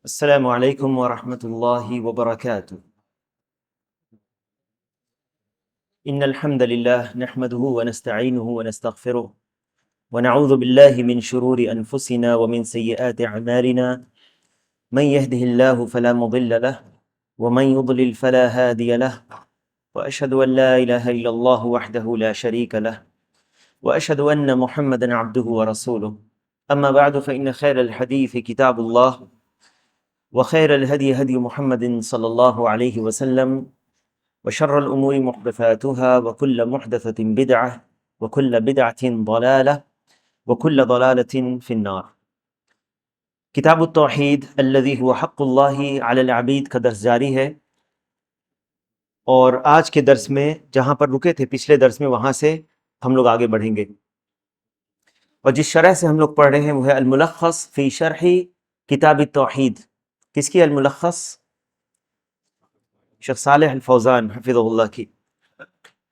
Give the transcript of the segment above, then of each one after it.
السلام علیکم ورحمۃ اللہ وبرکاتہ۔ ان الحمد للہ نحمده ونستعینه ونستغفره ونعوذ باللہ من شرور انفسنا ومن سیئات اعمالنا من يهده الله فلا مضل له ومن يضلل فلا هادي له واشهد ان لا اله الا الله وحده لا شريك له واشهد ان محمدا عبده ورسوله اما بعد فان خير الحديث كتاب الله وخير الهدي هدي محمد صلى الله عليه وسلم وشر الأمور محدثاتها وكل محدثة بدعة وكل بدعة ضلالة وكل ضلالة في النار۔ کتاب التوحید الذي هو حق اللہ علی العبید کا درس جاری ہے، اور آج کے درس میں جہاں پر رکے تھے پچھلے درس میں وہاں سے ہم لوگ آگے بڑھیں گے، اور جس شرح سے ہم لوگ پڑھ رہے ہیں وہ ہے الملخص فی شرح کتاب التوحید۔ کس کی؟ الملخص شیخ صالح الفوزان حفظہ اللہ کی،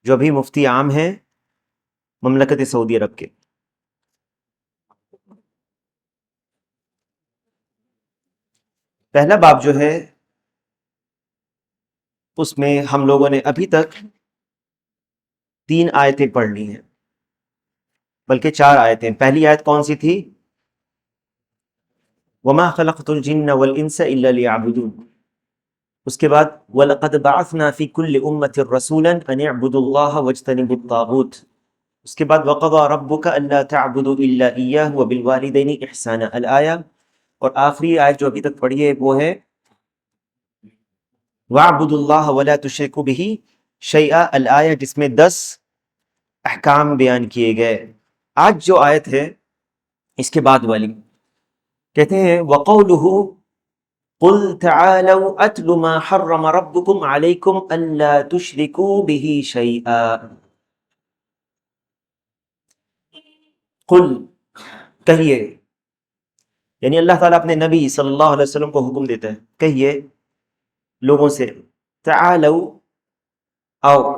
جو ابھی مفتی عام ہیں مملکت سعودی عرب کے۔ پہلا باب جو ہے اس میں ہم لوگوں نے ابھی تک 3 آیتیں پڑھ لی ہیں، بلکہ 4 آیتیں۔ پہلی آیت کون سی تھی؟ وَمَا خَلَقْتُ الْجِنَّ وَالْإِنسَ إِلَّا لِيَعْبُدُونَ۔ اس کے بعد وَلَقَدْ بَعَثْنَا فِي كُلِّ أُمَّةٍ رَسُولًا أَنِ اعْبُدُوا اللَّهَ وَاجْتَنِبُوا الطَّاغُوتَ۔ اس کے بعد وَقَضَىٰ رَبُّكَ أَلَّا تَعْبُدُوا إِلَّا إِيَّاهُ وَبِالْوَالِدَيْنِ إِحْسَانًا الآیہ، اور آخری آیت جو ابھی تک پڑھی ہے وہ ہے وَاعْبُدُوا اللَّهَ وَلَا تُشْرِكُوا بِهِ شَيْئًا الآیہ، جس میں 10 احکام بیان کیے گئے۔ آج جو آیت ہے اس کے بعد والی، کہتے ہیں وَقَوْلُهُ قُلْ تَعَالَوْا أَتْلُ مَا حَرَّمَ رَبُّكُمْ عَلَيْكُمْ أَلَّا تُشْرِكُوا بِهِ شَيْئًا۔ قل، کہیے، یعنی اللہ تعالیٰ اپنے نبی صلی اللہ علیہ وسلم کو حکم دیتا ہے، کہیے لوگوں سے تعالوا، آؤ،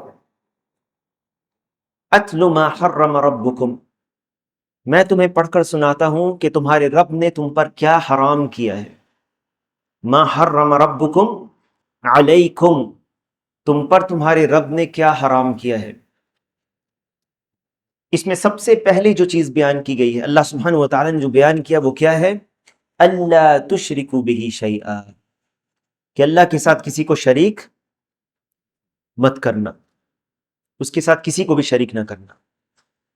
اتل ما حرم ربکم، میں تمہیں پڑھ کر سناتا ہوں کہ تمہارے رب نے تم پر کیا حرام کیا ہے۔ ما حرم ربکم علیکم، تم پر تمہارے رب نے کیا حرام کیا ہے۔ اس میں سب سے پہلی جو چیز بیان کی گئی ہے اللہ سبحانہ و تعالیٰ نے جو بیان کیا وہ کیا ہے؟ اللہ تشرکوا بہ شیئا، کہ اللہ کے ساتھ کسی کو شریک مت کرنا، اس کے ساتھ کسی کو بھی شریک نہ کرنا۔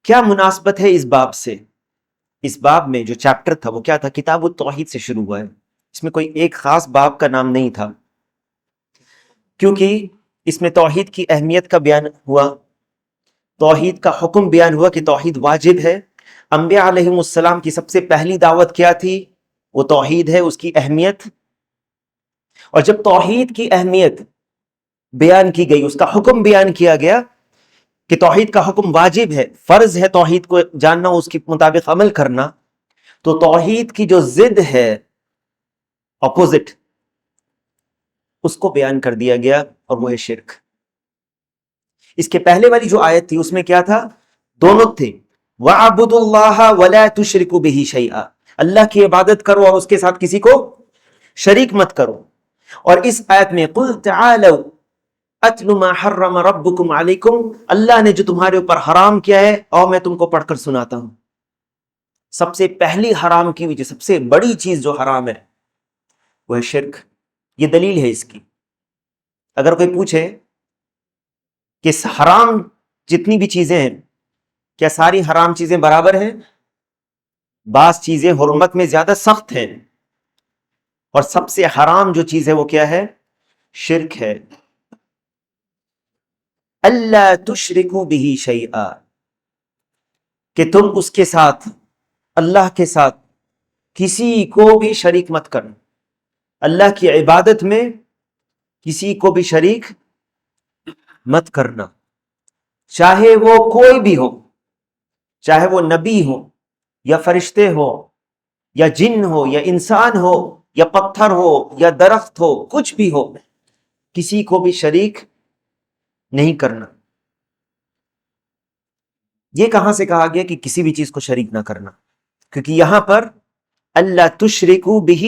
کیا مناسبت ہے اس باب سے؟ اس باب میں جو چیپٹر تھا وہ کیا تھا؟ کتاب التوحید سے شروع ہوا ہے، اس میں کوئی ایک خاص باب کا نام نہیں تھا، کیونکہ اس میں توحید کی اہمیت کا بیان ہوا، توحید کا حکم بیان ہوا کہ توحید واجب ہے۔ انبیاء علیہم السلام کی سب سے پہلی دعوت کیا تھی؟ وہ توحید ہے، اس کی اہمیت۔ اور جب توحید کی اہمیت بیان کی گئی، اس کا حکم بیان کیا گیا کہ توحید کا حکم واجب ہے، فرض ہے توحید کو جاننا، اس کے مطابق عمل کرنا، تو توحید کی جو ضد ہے، اپوزٹ، اس کو بیان کر دیا گیا، اور وہ ہے شرک۔ اس کے پہلے والی جو آیت تھی اس میں کیا تھا؟ دونوں تھے، وَاعْبُدُوا اللَّهَ وَلَا تُشْرِكُوا بِهِ شَيْئًا، اللہ کی عبادت کرو اور اس کے ساتھ کسی کو شریک مت کرو۔ اور اس آیت میں قُلْ تَعَالَوْا أَتْلُ مَا حَرَّمَ رَبُّكُمْ عَلَيْكُمْ، اللہ نے جو تمہارے اوپر حرام کیا ہے اور میں تم کو پڑھ کر سناتا ہوں۔ سب سے پہلی حرام کی وجہ، سب سے بڑی چیز جو حرام ہے وہ ہے شرک۔ یہ دلیل ہے اس کی۔ اگر کوئی پوچھے کہ حرام جتنی بھی چیزیں ہیں کیا ساری حرام چیزیں برابر ہیں؟ بعض چیزیں حرمت میں زیادہ سخت ہیں، اور سب سے حرام جو چیز ہے وہ کیا ہے؟ شرک ہے۔ اللہ تشرکوا بہ شیئا، کہ تم اس کے ساتھ، اللہ کے ساتھ کسی کو بھی شریک مت کرنا، اللہ کی عبادت میں کسی کو بھی شریک مت کرنا، چاہے وہ کوئی بھی ہو، چاہے وہ نبی ہو یا فرشتے ہو یا جن ہو یا انسان ہو یا پتھر ہو یا درخت ہو، کچھ بھی ہو، کسی کو بھی شریک نہیں کرنا۔ یہ کہاں سے کہا گیا کہ کسی بھی چیز کو شریک نہ کرنا؟ کیونکہ یہاں پر اللہ تشرکو بہ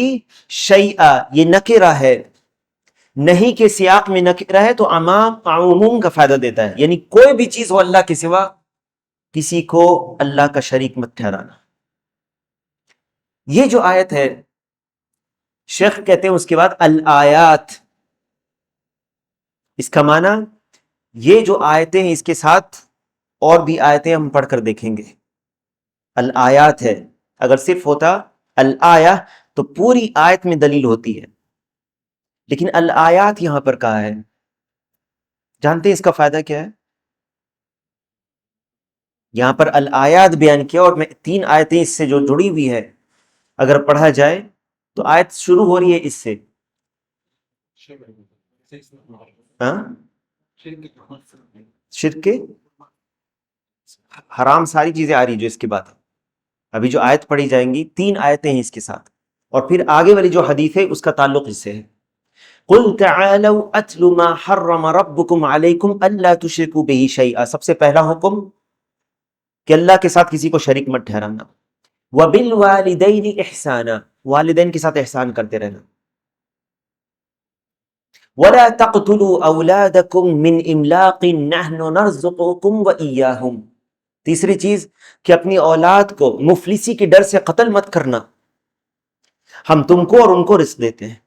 شیئا، یہ نکرہ ہے، نہیں کے سیاق میں نکرہ ہے تو عموم کا فائدہ دیتا ہے، یعنی کوئی بھی چیز ہو اللہ کے سوا کسی کو اللہ کا شریک مت ٹھہرانا۔ یہ جو آیت ہے شیخ کہتے ہیں اس کے بعد الآیات، اس کا معنی یہ جو آیتیں ہیں اس کے ساتھ اور بھی آیتیں ہم پڑھ کر دیکھیں گے۔ الآیات ہے، اگر صرف ہوتا الآیہ تو پوری آیت میں دلیل ہوتی ہے، لیکن الآیات یہاں پر کہا ہے۔ جانتے ہیں اس کا فائدہ کیا ہے؟ یہاں پر الآیات بیان کیا، اور میں 3 آیتیں اس سے جو جڑی ہوئی ہے اگر پڑھا جائے تو آیت شروع ہو رہی ہے اس سے، ہاں شرک کے حرام ساری چیزیں آ رہی جو اس کے بعد ابھی جو آیت پڑھی جائیں گی 3 آیتیں ہیں اس کے ساتھ، اور پھر آگے والی جو حدیث ہے اس کا تعلق اس سے ہے۔ قُلْ تَعَالَوْا أَتْلُ مَا حَرَّمَ رَبُّكُمْ عَلَيْكُمْ أَلَّا تُشْرِكُوا بِهِ شَيْئًا، سب سے پہلا حکم کہ اللہ کے ساتھ کسی کو شریک مت ٹھہرانا۔ وَبِالْوَالِدَيْنِ إِحْسَانًا، والدین کے ساتھ احسان کرتے رہنا۔ وَلَا تَقْتُلُوا أَوْلَادَكُمْ مِنْ إِمْلَاقٍ نَحْنُ نَرْزُقُكُمْ وَإِيَّاهُمْ، تیسری چیز کہ اپنی اولاد کو مفلسی کے ڈر سے قتل مت کرنا، ہم تم کو اور ان کو رزق دیتے ہیں۔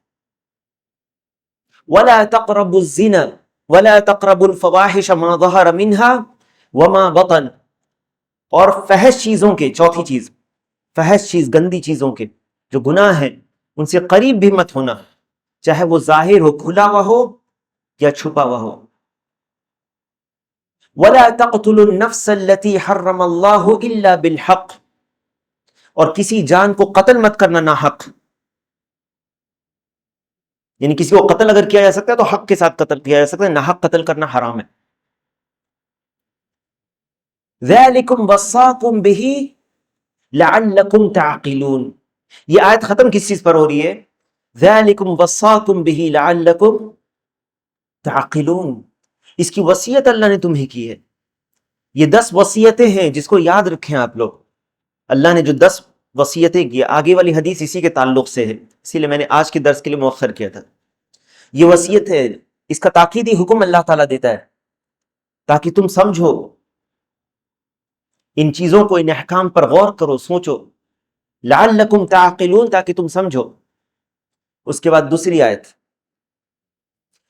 وَلَا تَقْرَبُوا الزِّنَا وَلَا تَقْرَبُوا الْفَوَاحِشَ مَا ظَهَرَ مِنْهَا وَمَا بَطَنَ، اور فحش چیزوں کے، چوتھی چیز فحش چیز، گندی چیزوں کے جو گناہ ہیں ان سے قریب بھی مت ہونا، چاہے وہ ظاہر ہو، کھلا ہوا ہو یا چھپا ہوا ہو۔ وَلَا تَقْتُلُوا النَّفْسَ الَّتِي حَرَّمَ اللَّهُ إِلَّا بِالْحَقِّ، اور کسی جان کو قتل مت کرنا ناحق، یعنی کسی کو قتل اگر کیا جا سکتا ہے تو حق کے ساتھ قتل کیا جا سکتا ہے، ناحق قتل کرنا حرام ہے۔ ذَلِكُمْ وَصَّاكُمْ بِهِ لَعَلَّكُمْ تَعْقِلُونَ، یہ آیت ختم کس چیز پر ہو رہی ہے؟ ذَلِكُمْ وَصَّاكُمْ بِهِ لَعَلَّكُمْ تَعْقِلُونَ، اس کی وصیت اللہ نے تمہیں کی ہے۔ یہ 10 وصیتیں ہیں جس کو یاد رکھیں آپ لوگ، اللہ نے جو 10 وصیتیں کی، آگے والی حدیث اسی کے تعلق سے ہے، اسی لیے میں نے آج کے درس کے لیے مؤخر کیا تھا۔ یہ وصیت ہے، اس کا تاکیدی حکم اللہ تعالیٰ دیتا ہے تاکہ تم سمجھو ان چیزوں کو، ان احکام پر غور کرو، سوچو، لعلکم تعقلون، تاکہ تم سمجھو۔ اس کے بعد دوسری آیت،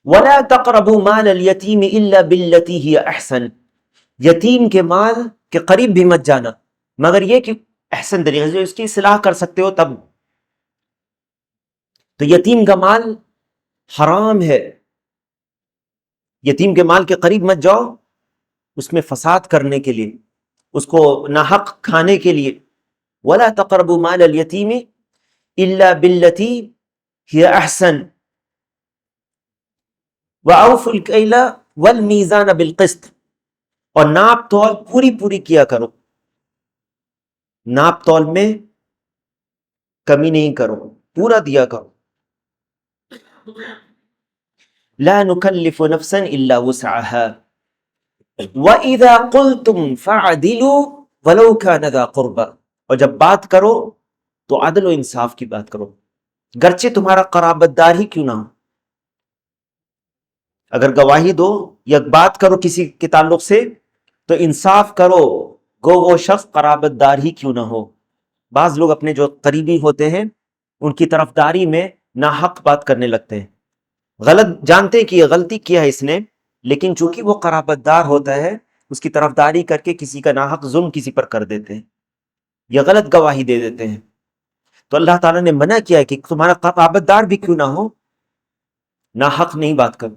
وَلَا تَقْرَبُوا مَالَ الْيَتِيمِ إِلَّا بِالَّتِي هِيَ أَحْسَنُ، یتیم کے مال کے قریب بھی مت جانا مگر یہ کہ احسن طریقے سے اس کی اصلاح کر سکتے ہو تب۔ تو یتیم کا مال حرام ہے، یتیم کے مال کے قریب مت جاؤ اس میں فساد کرنے کے لیے، اس کو ناحق کھانے کے لیے۔ وَلَا تَقْرَبُوا مَالَ الْيَتِيمِ إِلَّا بِالَّتِي هِيَ أَحْسَنُ وَأَوْفُوا الْكَيْلَ وَالْمِيزَانَ بِالْقِسْطِ، اور ناپ تول پوری پوری کیا کرو، ناپ تول میں کمی نہیں کرو، پورا دیا کرو۔ لا نکلف نفسا الا وسعها وَإِذَا قُلْتُمْ فَعَدِلُوا وَلَوْ كَانَ ذَا قُرْبَى، اور جب بات کرو تو عدل و انصاف کی بات کرو، گرچہ تمہارا قرابت دار ہی کیوں نہ ہو۔ اگر گواہی دو یا بات کرو کسی کے تعلق سے تو انصاف کرو، گو وہ شخص قرابت دار ہی کیوں نہ ہو۔ بعض لوگ اپنے جو قریبی ہوتے ہیں ان کی طرفداری میں ناحق بات کرنے لگتے ہیں، غلط جانتے ہیں کہ یہ غلطی کیا ہے اس نے، لیکن چونکہ وہ قرابت دار ہوتا ہے اس کی طرفداری کر کے کسی کا ناحق ظلم کسی پر کر دیتے ہیں یا غلط گواہی دے دیتے ہیں۔ تو اللہ تعالیٰ نے منع کیا ہے کہ تمہارا قرابت دار بھی کیوں نہ ہو ناحق نہیں بات کرو۔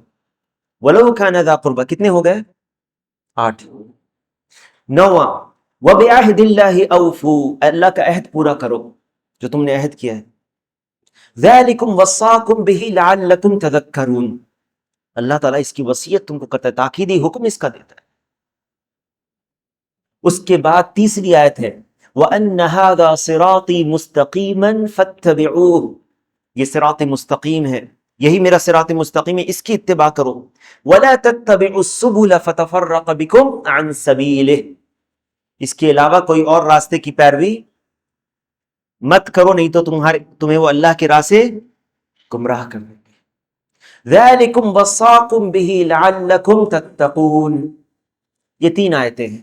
وَلَوْ كَانَ ذَا قُرْبَى، کتنے ہو گئے؟ 8۔ 9واں، وَبِعَهْدِ اللَّهِ أَوْفُوا، اللہ کا عہد پورا کرو جو تم نے عہد کیا ہے۔ ذَلِكُمْ وَصَّاكُمْ بِهِ لَعَلَّكُمْ تَذَكَّرُونَ، اللہ تعالیٰ اس کی وصیت تم کو کرتا ہے، تاکیدی حکم اس کا دیتا ہے۔ اس کے بعد تیسری آیت ہے، وَأَنَّ هَذَا صِرَاطِي مُسْتَقِيمًا فَاتَّبِعُوهُ، یہ صراط مستقیم ہے، یہی میرا صراط مستقیم ہے، اس کی اتباع کرو۔ وَلَا تَتَّبِعُوا السُّبُلَ فَتَفَرَّقَ بِكُمْ عَنْ سَبِيلِهِ، اس کے علاوہ کوئی اور راستے کی پیروی مت کرو نہیں تو تمہیں وہ اللہ کی راہ سے گمراہ کر دیں گے۔ ذالکم وصاکم بہ لعلکم تتقون، یہ 3 آیتیں ہیں۔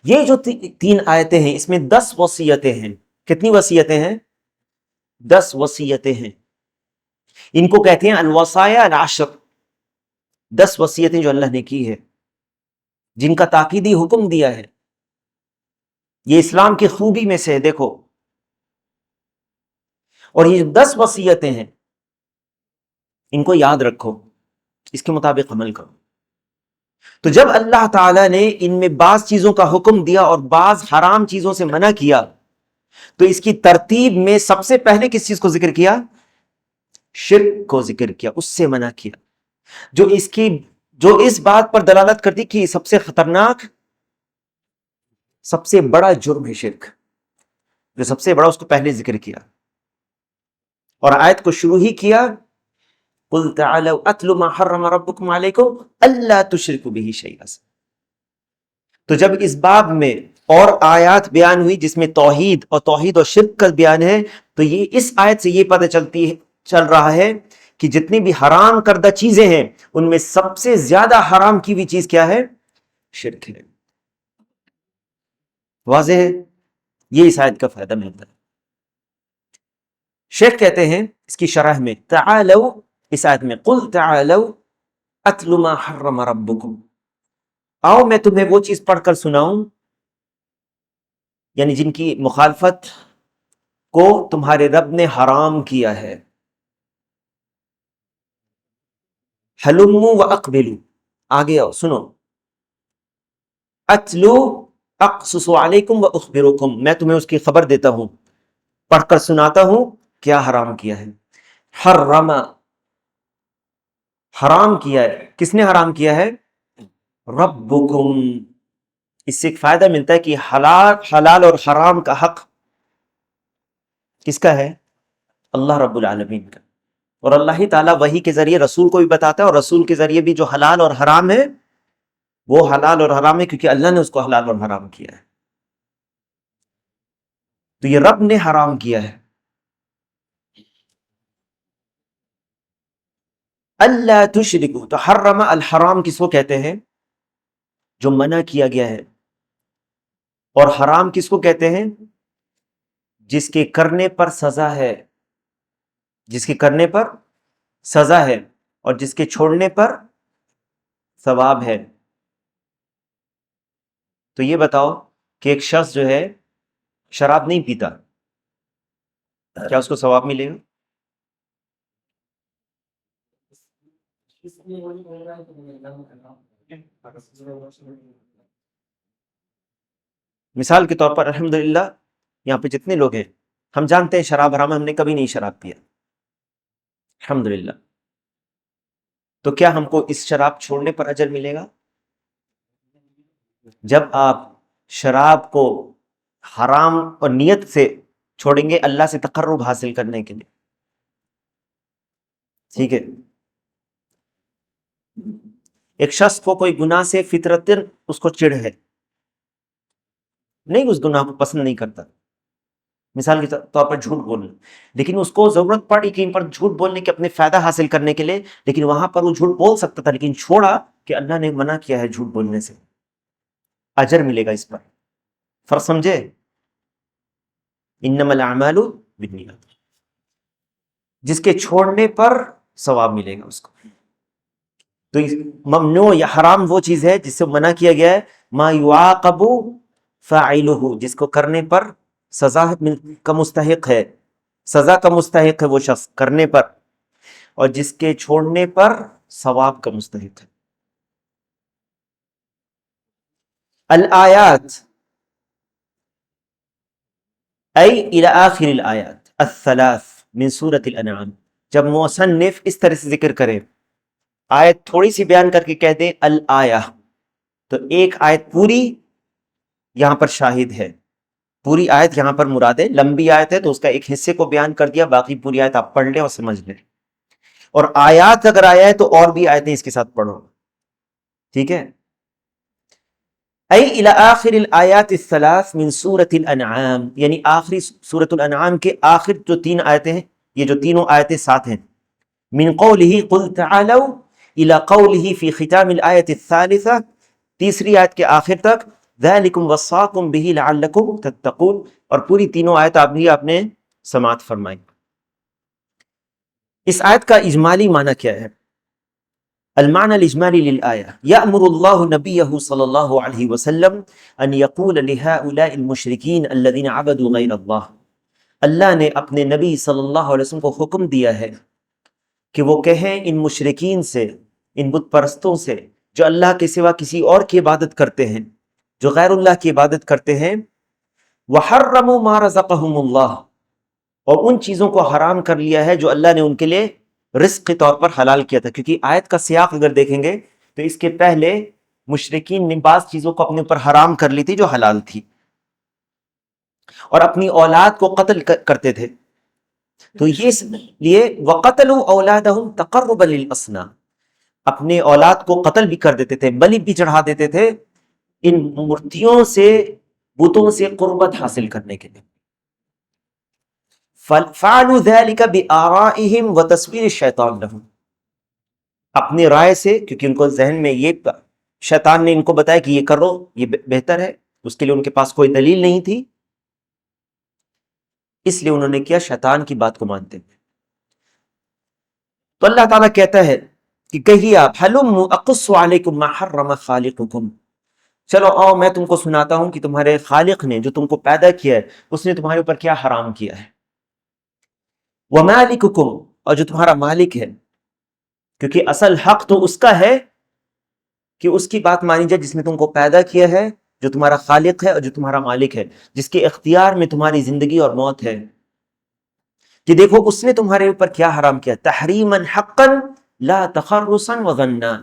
یہ جو 3 آیتیں ہیں اس میں 10 وصیتیں ہیں۔ کتنی وصیتیں ہیں؟ 10 وصیتیں ہیں۔ ان کو کہتے ہیں الوصایا العشر، 10 وصیتیں جو اللہ نے کی ہے، جن کا تاکیدی حکم دیا ہے۔ یہ اسلام کی خوبی میں سے ہے، دیکھو۔ اور یہ 10 وصیتیں ہیں، ان کو یاد رکھو، اس کے مطابق عمل کرو۔ تو جب اللہ تعالیٰ نے ان میں بعض چیزوں کا حکم دیا اور بعض حرام چیزوں سے منع کیا، تو اس کی ترتیب میں سب سے پہلے کس چیز کو ذکر کیا؟ شرک کو ذکر کیا، اس سے منع کیا، جو اس بات پر دلالت کرتی کہ سب سے خطرناک، سب سے بڑا جرم ہے شرک، جو سب سے بڑا اس کو پہلے ذکر کیا۔ اور آیت کو شروع ہی کیا قُلْ تَعَالَوْا أَتْلُ مَا حَرَّمَ رَبُّكُمْ عَلَيْكُمْ أَلَّا تُشْرِكُوا بِهِ شَيْئًا۔ تو جب اس باب میں اور آیات بیان ہوئی جس میں توحید اور شرک کا بیان ہے، تو یہ اس آیت سے یہ پتہ چل رہا ہے کہ جتنی بھی حرام کردہ چیزیں ہیں ان میں سب سے زیادہ حرام کی ہوئی چیز کیا ہے؟ شرک ہے۔ واضح ہے؟ یہ اس آیت کا فائدہ ملتا ہے۔ شیخ کہتے ہیں اس کی شرح میں تعالوا، اس آیت میں قل تعالوا اتل ما حرم ربکم، آؤ میں تمہیں وہ چیز پڑھ کر سناؤں، یعنی جن کی مخالفت کو تمہارے رب نے حرام کیا ہے۔ حلموا واقبلوا، آگے آؤ سنو۔ اتلو اقصص علیکم واخبرکم، میں تمہیں اس کی خبر دیتا ہوں، پڑھ کر سناتا ہوں کیا حرام کیا ہے۔ حرم، حرام کیا ہے، کس نے حرام کیا ہے؟ ربکم۔ اس سے ایک فائدہ ملتا ہے کہ حلال اور حرام کا حق کس کا ہے؟ اللہ رب العالمین کا۔ اور اللہ تعالیٰ وحی کے ذریعے رسول کو بھی بتاتا ہے، اور رسول کے ذریعے بھی جو حلال اور حرام ہے وہ حلال اور حرام ہے کیونکہ اللہ نے اس کو حلال اور حرام کیا ہے۔ تو یہ رب نے حرام کیا ہے۔ اللہ تشرکو، تو حرم الحرام کس کو کہتے ہیں؟ جو منع کیا گیا ہے۔ اور حرام کس کو کہتے ہیں؟ جس کے کرنے پر سزا ہے، جس کے کرنے پر سزا ہے اور جس کے چھوڑنے پر ثواب ہے۔ تو یہ بتاؤ کہ ایک شخص جو ہے شراب نہیں پیتا، کیا اس کو ثواب ملے گا؟ مثال کے طور پر الحمدللہ یہاں پہ جتنے لوگ ہیں ہم جانتے ہیں شراب حرام ہے، ہم نے کبھی نہیں شراب پیا، الحمدللہ۔ تو کیا ہم کو اس شراب چھوڑنے پر اجر ملے گا؟ جب آپ شراب کو حرام اور نیت سے چھوڑیں گے اللہ سے تقرب حاصل کرنے کے لیے، ٹھیک ہے۔ ایک شخص کو کوئی گناہ سے فطرتاً اس کو چڑ ہے، نہیں اس گناہ کو پسند نہیں کرتا، مثال کے طور پر جھوٹ بولنا، لیکن اس کو ضرورت پڑی کہیں پر جھوٹ بولنے کے اپنے فائدہ حاصل کرنے کے لیے، لیکن وہاں پر وہ جھوٹ بول سکتا تھا لیکن چھوڑا کہ اللہ نے منع کیا ہے جھوٹ بولنے سے، اجر ملے گا اس پر۔ فرق سمجھے؟ انما الاعمال بالنیات، جس کے چھوڑنے پر ثواب ملے گا اس کو۔ تو ممنوع یا حرام وہ چیز ہے جس سے منع کیا گیا ہے، ما یعاقب فاعلہ، جس کو کرنے پر سزا کا مستحق ہے، سزا کا مستحق ہے وہ شخص کرنے پر، اور جس کے چھوڑنے پر ثواب کا مستحق ہے۔ الآیات ای الی آخر الآیات الثلاث من سورۃ الانعام، جب مصنف اس طرح سے ذکر کرے، آیت تھوڑی سی بیان کر کے کہہ دیں الآیہ، تو ایک آیت پوری یہاں پر شاہد ہے، پوری آیت یہاں پر مراد ہے، لمبی آیت ہے تو اس کا ایک حصے کو بیان کر دیا، باقی پوری آیت آپ پڑھ لیں اور سمجھ لیں۔ اور آیات اگر آیا ہے تو اور بھی آیتیں اس کے ساتھ پڑھو، ٹھیک ہے۔ ای الی آخر الآیات الثلاث من سورة الانعام، یعنی آخری سورة الانعام کے آخر جو 3 آیتیں ہیں، یہ جو تینوں آیتیں ساتھ ہیں، من قوله قل تعالوا الى قوله في ختام الآیت الثالثة، تیسری آیت کے آخر تک، ذالکم وصاکم به لعلکم تتقون، اور پوری تینوں آیت آپ نے سماعت فرمائی۔ اس آیت کا اجمالی معنی کیا ہے؟ المعنى الإجمالي للآية يأمر الله نبيه صلى الله عليه وسلم أن يقول لهؤلاء المشركين الذين عبدوا غير الله، اللہ نے اپنے نبی صلی اللہ علیہ وسلم کو حکم دیا ہے کہ وہ کہیں ان مشرکین سے، ان بت پرستوں سے جو اللہ کے سوا کسی اور کی عبادت کرتے ہیں، جو غیر اللہ کی عبادت کرتے ہیں، وَحَرَّمُوا مَا رَزَقَهُمُ اللَّهُ، اور ان چیزوں کو حرام کر لیا ہے جو اللہ نے ان کے لیے رزق کے طور پر حلال کیا تھا، کیونکہ آیت کا سیاق اگر دیکھیں گے تو اس کے پہلے مشرکین نے بعض چیزوں کو اپنے اوپر حرام کر لی تھی جو حلال تھی، اور اپنی اولاد کو قتل کرتے تھے، تو یہ لیے وَقَتَلُوا أَوْلَادَهُمْ تَقَرُّبًا لِلْأَصْنَامِ، اپنے اولاد کو قتل بھی کر دیتے تھے، بلی بھی چڑھا دیتے تھے ان مورتیوں سے، بتوں سے قربت حاصل کرنے کے لیے۔ فَعَلُوا ذَلِكَ بِآرَائِهِمْ وَتَسْوِيلِ الشَّيْطَانِ لَهُمْ، اپنی رائے سے، کیونکہ ان کو ذہن میں یہ شیطان نے ان کو بتایا کہ یہ کرو، یہ بہتر ہے، اس کے لیے ان کے پاس کوئی دلیل نہیں تھی، اس لیے انہوں نے کیا، شیطان کی بات کو مانتے ہیں۔ تو اللہ تعالیٰ کہتا ہے کہ کہیے آپ، حلم اقص علیکم ما حرم خالقکم، چلو آؤ میں تم کو سناتا ہوں کہ تمہارے خالق نے جو تم کو پیدا کیا ہے اس نے تمہارے اوپر کیا حرام کیا ہے، ومالککم، اور جو تمہارا مالک ہے، کیونکہ اصل حق تو اس کا ہے کہ اس کی بات مانی جائے جس نے تم کو پیدا کیا ہے، جو تمہارا خالق ہے اور جو تمہارا مالک ہے، جس کے اختیار میں تمہاری زندگی اور موت ہے، کہ دیکھو اس نے تمہارے اوپر کیا حرام کیا، تحریما حقا لا تخرصا وظنا،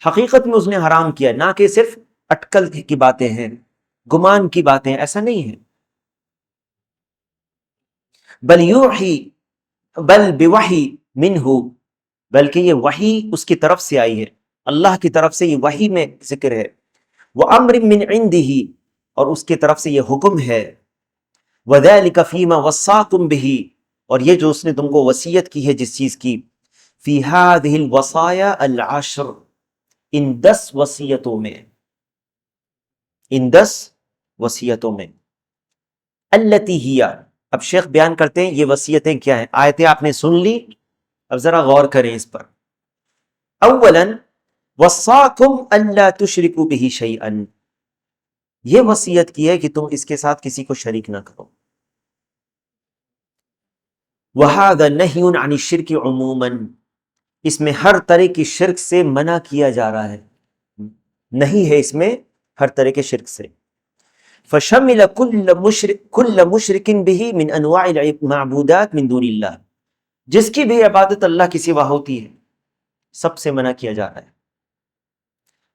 حقیقت میں اس نے حرام کیا، نہ کہ صرف اٹکل کی باتیں ہیں، گمان کی باتیں، ایسا نہیں ہے، بل یوحی، بل بوحی منہ، بلکہ یہ وحی اس کی طرف سے آئی ہے، اللہ کی طرف سے یہ وحی میں ذکر ہے، وَأَمْرٍ مِّنْ عِنْدِهِ، اور اس کی طرف سے یہ حکم ہے، وَذَلِكَ فِي مَا وَصَّاكُمْ بِهِ، اور یہ جو اس نے تم کو وصیت کی ہے جس چیز کی، فِي هَذِهِ الْوَصَايَا الْعَشْرِ، ان 10 وصیتوں میں، ان 10 وصیتوں میں، الَّتِي هِيَ، اب شیخ بیان کرتے ہیں یہ وصیتیں کیا ہیں، آیتیں آپ نے سن لی، اب ذرا غور کریں اس پر۔ اولاً وصاکم الا تشرکوا به شیئا، یہ وصیت کی ہے کہ تم اس کے ساتھ کسی کو شریک نہ کرو، وہذا نہی عن الشرک عموما، اس میں ہر طرح کی شرک سے منع کیا جا رہا ہے، نہیں ہے اس میں ہر طرح کے شرک سے، فشمل کل مشرک به من انواع المعبودات من دون اللہ، جس کی بھی عبادت اللہ کے سوا ہوتی ہے سب سے منع کیا جا رہا ہے،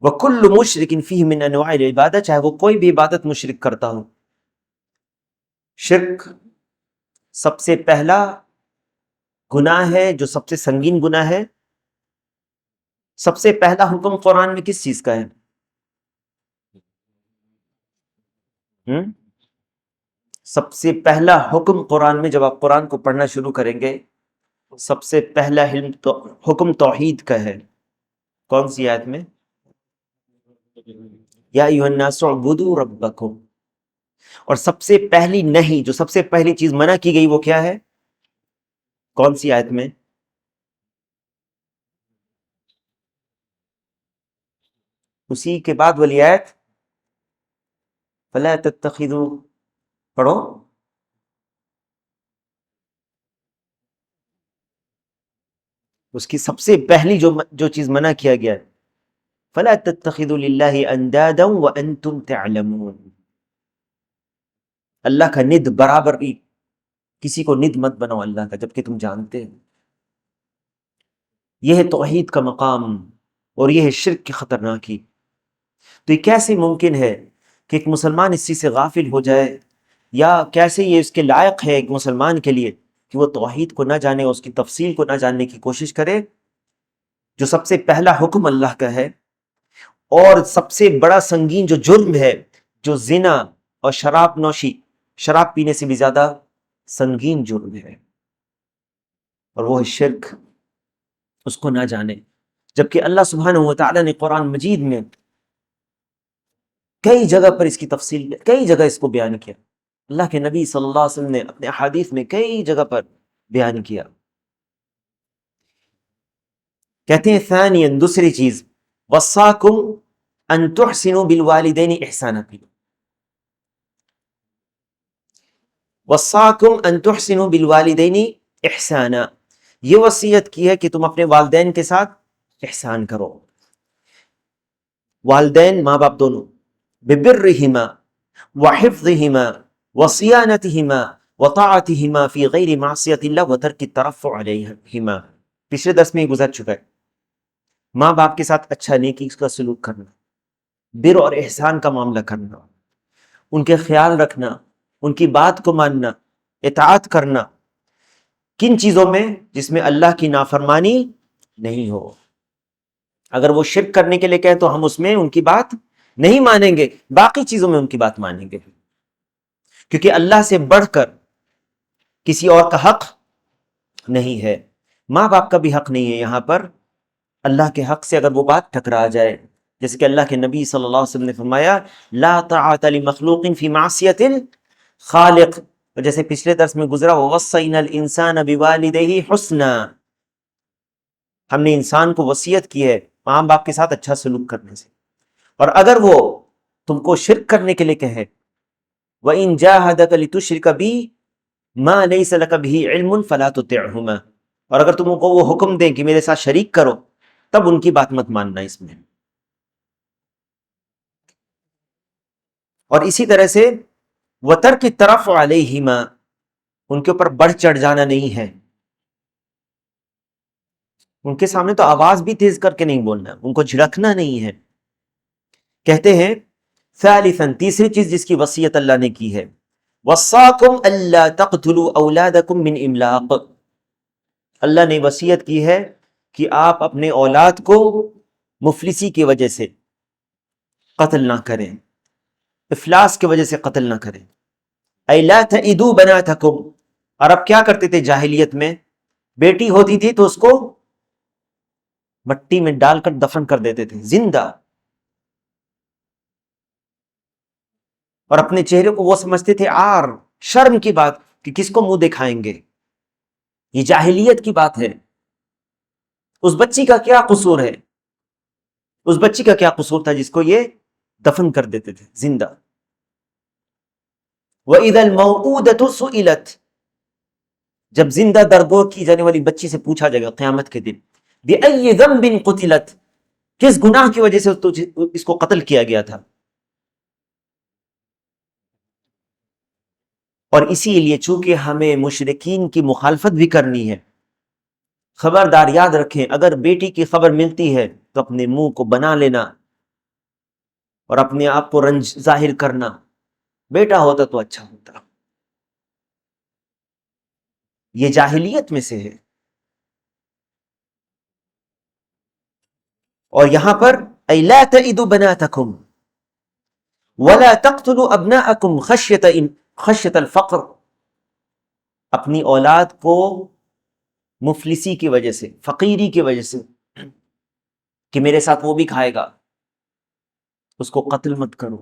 وَكُلُّ مُشْرِكٍ فِيهِ مِنْ أَنْوَاعِ الْعِبَادَةِ، چاہے وہ کوئی بھی عبادت مشرک کرتا ہو، شرک سب سے پہلا گناہ ہے جو سب سے سنگین گناہ ہے۔ سب سے پہلا حکم قرآن میں کس چیز کا ہے؟ سب سے پہلا حکم قرآن میں، جب آپ قرآن کو پڑھنا شروع کریں گے، سب سے پہلا حکم توحید کا ہے۔ کون سی آیت میں؟ یا ایھا الناس اعبدوا ربکم، اور سب سے پہلی نہیں، جو سب سے پہلی چیز منع کی گئی وہ کیا ہے؟ کون سی آیت میں؟ اسی کے بعد والی آیت، فلا تتخذوا، پڑھو، اس کی سب سے پہلی جو چیز منع کیا گیا ہے، فلا تتخذوا للہ اندادا وانتم تعلمون، اللہ کا ند برابر بھی، کسی کو ند مت بناؤ اللہ کا جبکہ تم جانتے ہیں۔ یہ ہے توحید کا مقام، اور یہ ہے شرک کی خطرناکی۔ تو یہ کیسے ممکن ہے کہ ایک مسلمان اس چیز سے غافل ہو جائے، یا کیسے یہ اس کے لائق ہے ایک مسلمان کے لیے کہ وہ توحید کو نہ جانے، اس کی تفصیل کو نہ جاننے کی کوشش کرے، جو سب سے پہلا حکم اللہ کا ہے، اور سب سے بڑا سنگین جو جرم ہے، جو زنا اور شراب نوشی، شراب پینے سے بھی زیادہ سنگین جرم ہے، اور وہ ہے شرک، اس کو نہ جانے۔ جبکہ اللہ سبحانہ و تعالیٰ نے قرآن مجید میں کئی جگہ پر اس کی تفصیل، کئی جگہ اس کو بیان کیا۔ اللہ کے نبی صلی اللہ علیہ وسلم نے اپنے احادیث میں کئی جگہ پر بیان کیا۔ کہتے ہیں ثانیاً، دوسری چیز، وصاکم ان تحسنوا بالوالدین احسانا، وصاکم ان تحسنوا بالوالدین احسانا، یہ وصیت کی ہے کہ تم اپنے والدین کے ساتھ احسان کرو، والدین ماں باپ دونوں، ببرہما وحفظہما وصیانتہما وطاعتہما فی غیر معصیت اللہ وترک الترفع علیہما۔ پچھلے درس میں یہ گزر چکا ہے۔ ماں باپ کے ساتھ اچھا نیکی کا سلوک کرنا، بر اور احسان کا معاملہ کرنا، ان کے خیال رکھنا، ان کی بات کو ماننا، اطاعت کرنا، کن چیزوں میں؟ جس میں اللہ کی نافرمانی نہیں ہو۔ اگر وہ شرک کرنے کے لیے کہیں تو ہم اس میں ان کی بات نہیں مانیں گے، باقی چیزوں میں ان کی بات مانیں گے، کیونکہ اللہ سے بڑھ کر کسی اور کا حق نہیں ہے۔ ماں باپ کا بھی حق نہیں ہے یہاں پر، اللہ کے حق سے اگر وہ بات ٹکرا جائے، جیسے کہ اللہ کے نبی صلی اللہ علیہ وسلم نے فرمایا لا طاعت لمخلوق فی معصیت الخالق، اور جیسے پچھلے درس میں گزرا ووصینا الانسان بوالدیہ حسنا، ہم نے انسان کو وصیت کی ہے ماں باپ کے ساتھ اچھا سلوک کرنے سے، اور اگر وہ تم کو شرک کرنے کے لیے کہے وَإِن جَاهَدَكَ لِتُشْرِكَ بِي مَا لَيْسَ لَكَ بِهِ عِلْمٌ فَلَا تُطِعْهُمَا، اور اگر تم کو وہ حکم دیں کہ میرے ساتھ شریک کرو تب ان کی بات مت ماننا اس میں۔ اور اسی طرح سے وَتَرْكِ التَّرَفُعَ عَلَيْهِمَا، ان کے اوپر بڑھ چڑھ جانا نہیں ہے، ان کے سامنے تو آواز بھی تیز کر کے نہیں بولنا، ان کو جھڑکنا نہیں ہے۔ کہتے ہیں ثالثاً، تیسری چیز جس کی وصیت اللہ نے کی ہے، وصاکم الا تقتلوا اولادکم من املاق، اللہ نے وصیت کی ہے کہ آپ اپنے اولاد کو مفلسی کی وجہ سے قتل نہ کریں، افلاس کی وجہ سے قتل نہ کریں۔ اے لا تعدوا بناتکم، اور اب کیا کرتے تھے جاہلیت میں؟ بیٹی ہوتی تھی تو اس کو مٹی میں ڈال کر دفن کر دیتے تھے زندہ، اور اپنے چہرے کو وہ سمجھتے تھے عار، شرم کی بات کہ کس کو منہ دکھائیں گے، یہ جاہلیت کی بات ہے۔ اس بچی کا کیا قصور ہے؟ اس بچی کا کیا قصور تھا جس کو یہ دفن کر دیتے تھے زندہ؟ وَإِذَا الْمَوْءُودَةُ سُئِلَتْ، جب زندہ درگور کی جانے والی بچی سے پوچھا جائے گا قیامت کے دن بِأَيِّ ذَنْبٍ قُتِلَتْ، کس گناہ کی وجہ سے اس کو قتل کیا گیا تھا؟ اور اسی لیے چونکہ ہمیں مشرکین کی مخالفت بھی کرنی ہے، خبردار یاد رکھیں اگر بیٹی کی خبر ملتی ہے تو اپنے منہ کو بنا لینا اور اپنے آپ کو رنج ظاہر کرنا، بیٹا ہوتا تو اچھا ہوتا، یہ جاہلیت میں سے ہے۔ اور یہاں پر اَيْ لَا تَئِدُوا بَنَاتَكُمْ وَلَا تَقْتُلُوا أَبْنَاءَكُمْ خَشْيَةَ الْفَقْرِ، اپنی اولاد کو مفلسی کی وجہ سے، فقیری کی وجہ سے کہ میرے ساتھ وہ بھی کھائے گا، اس کو قتل مت کرو۔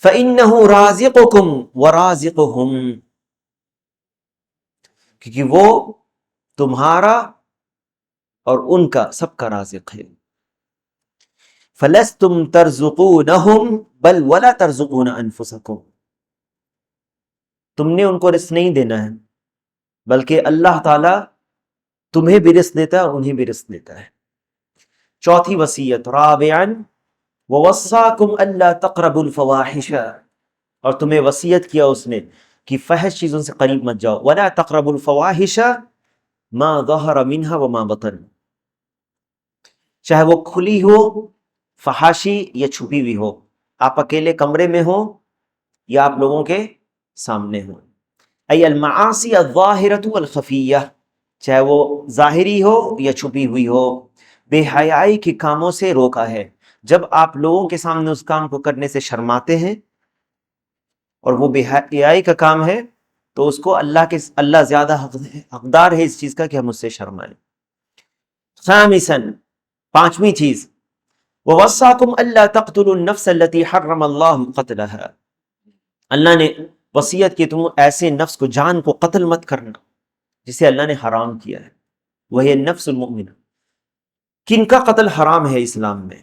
فَإِنَّهُ رَازِقُكُمْ وَرَازِقُهُمْ، کیونکہ وہ تمہارا اور ان کا سب کا رازق ہے۔ فَلَسْتُمْ تَرْزُقُونَهُمْ بَلْ وَلَا تَرْزُقُونَ أَنفُسَكُمْ، تم نے ان کو رزق نہیں دینا ہے بلکہ اللہ تعالیٰ تمہیں بھی رزق دیتا ہے اور انہیں بھی رزق دیتا ہے۔ چوتھی وصیت، رابعاً وَوَصَّاكُمْ أَلَّا تَقْرَبُوا الْفَوَاحِشَ، اور تمہیں وصیت کیا اس نے کہ فحش چیزوں سے قریب مت جاؤ، وَلَا تَقْرَبُوا الْفَوَاحِشَ مَا ظَهَرَ مِنْهَا وَمَا بَطَنَ، چاہے وہ کھلی ہو فحاشی یا چھپی ہوئی ہو، آپ اکیلے کمرے میں ہو یا آپ لوگوں کے سامنے ہو، ای المعاصی الظاہرۃ والخفیہ، چاہے وہ ظاہری ہو یا چھپی ہوئی ہو، بے حیائی کے کاموں سے روکا ہے۔ جب آپ لوگوں کے سامنے اس کام کو کرنے سے شرماتے ہیں اور وہ بے حیائی کا کام ہے تو اس کو اللہ زیادہ حقدار ہے اس چیز کا کہ ہم اس سے شرمائیں۔ خامساً، پانچویں چیز، وَوَصَّاكُمْ أَلَّا تَقْتُلُوا النَّفْسَ الَّتِي حَرَّمَ اللَّهُ قَتْلَهَا، اللہ نے وصیت کی تم ایسے نفس کو، جان کو قتل مت کرنا جسے اللہ نے حرام کیا ہے، وہی النفس المؤمنہ۔ کن کا قتل حرام ہے اسلام میں؟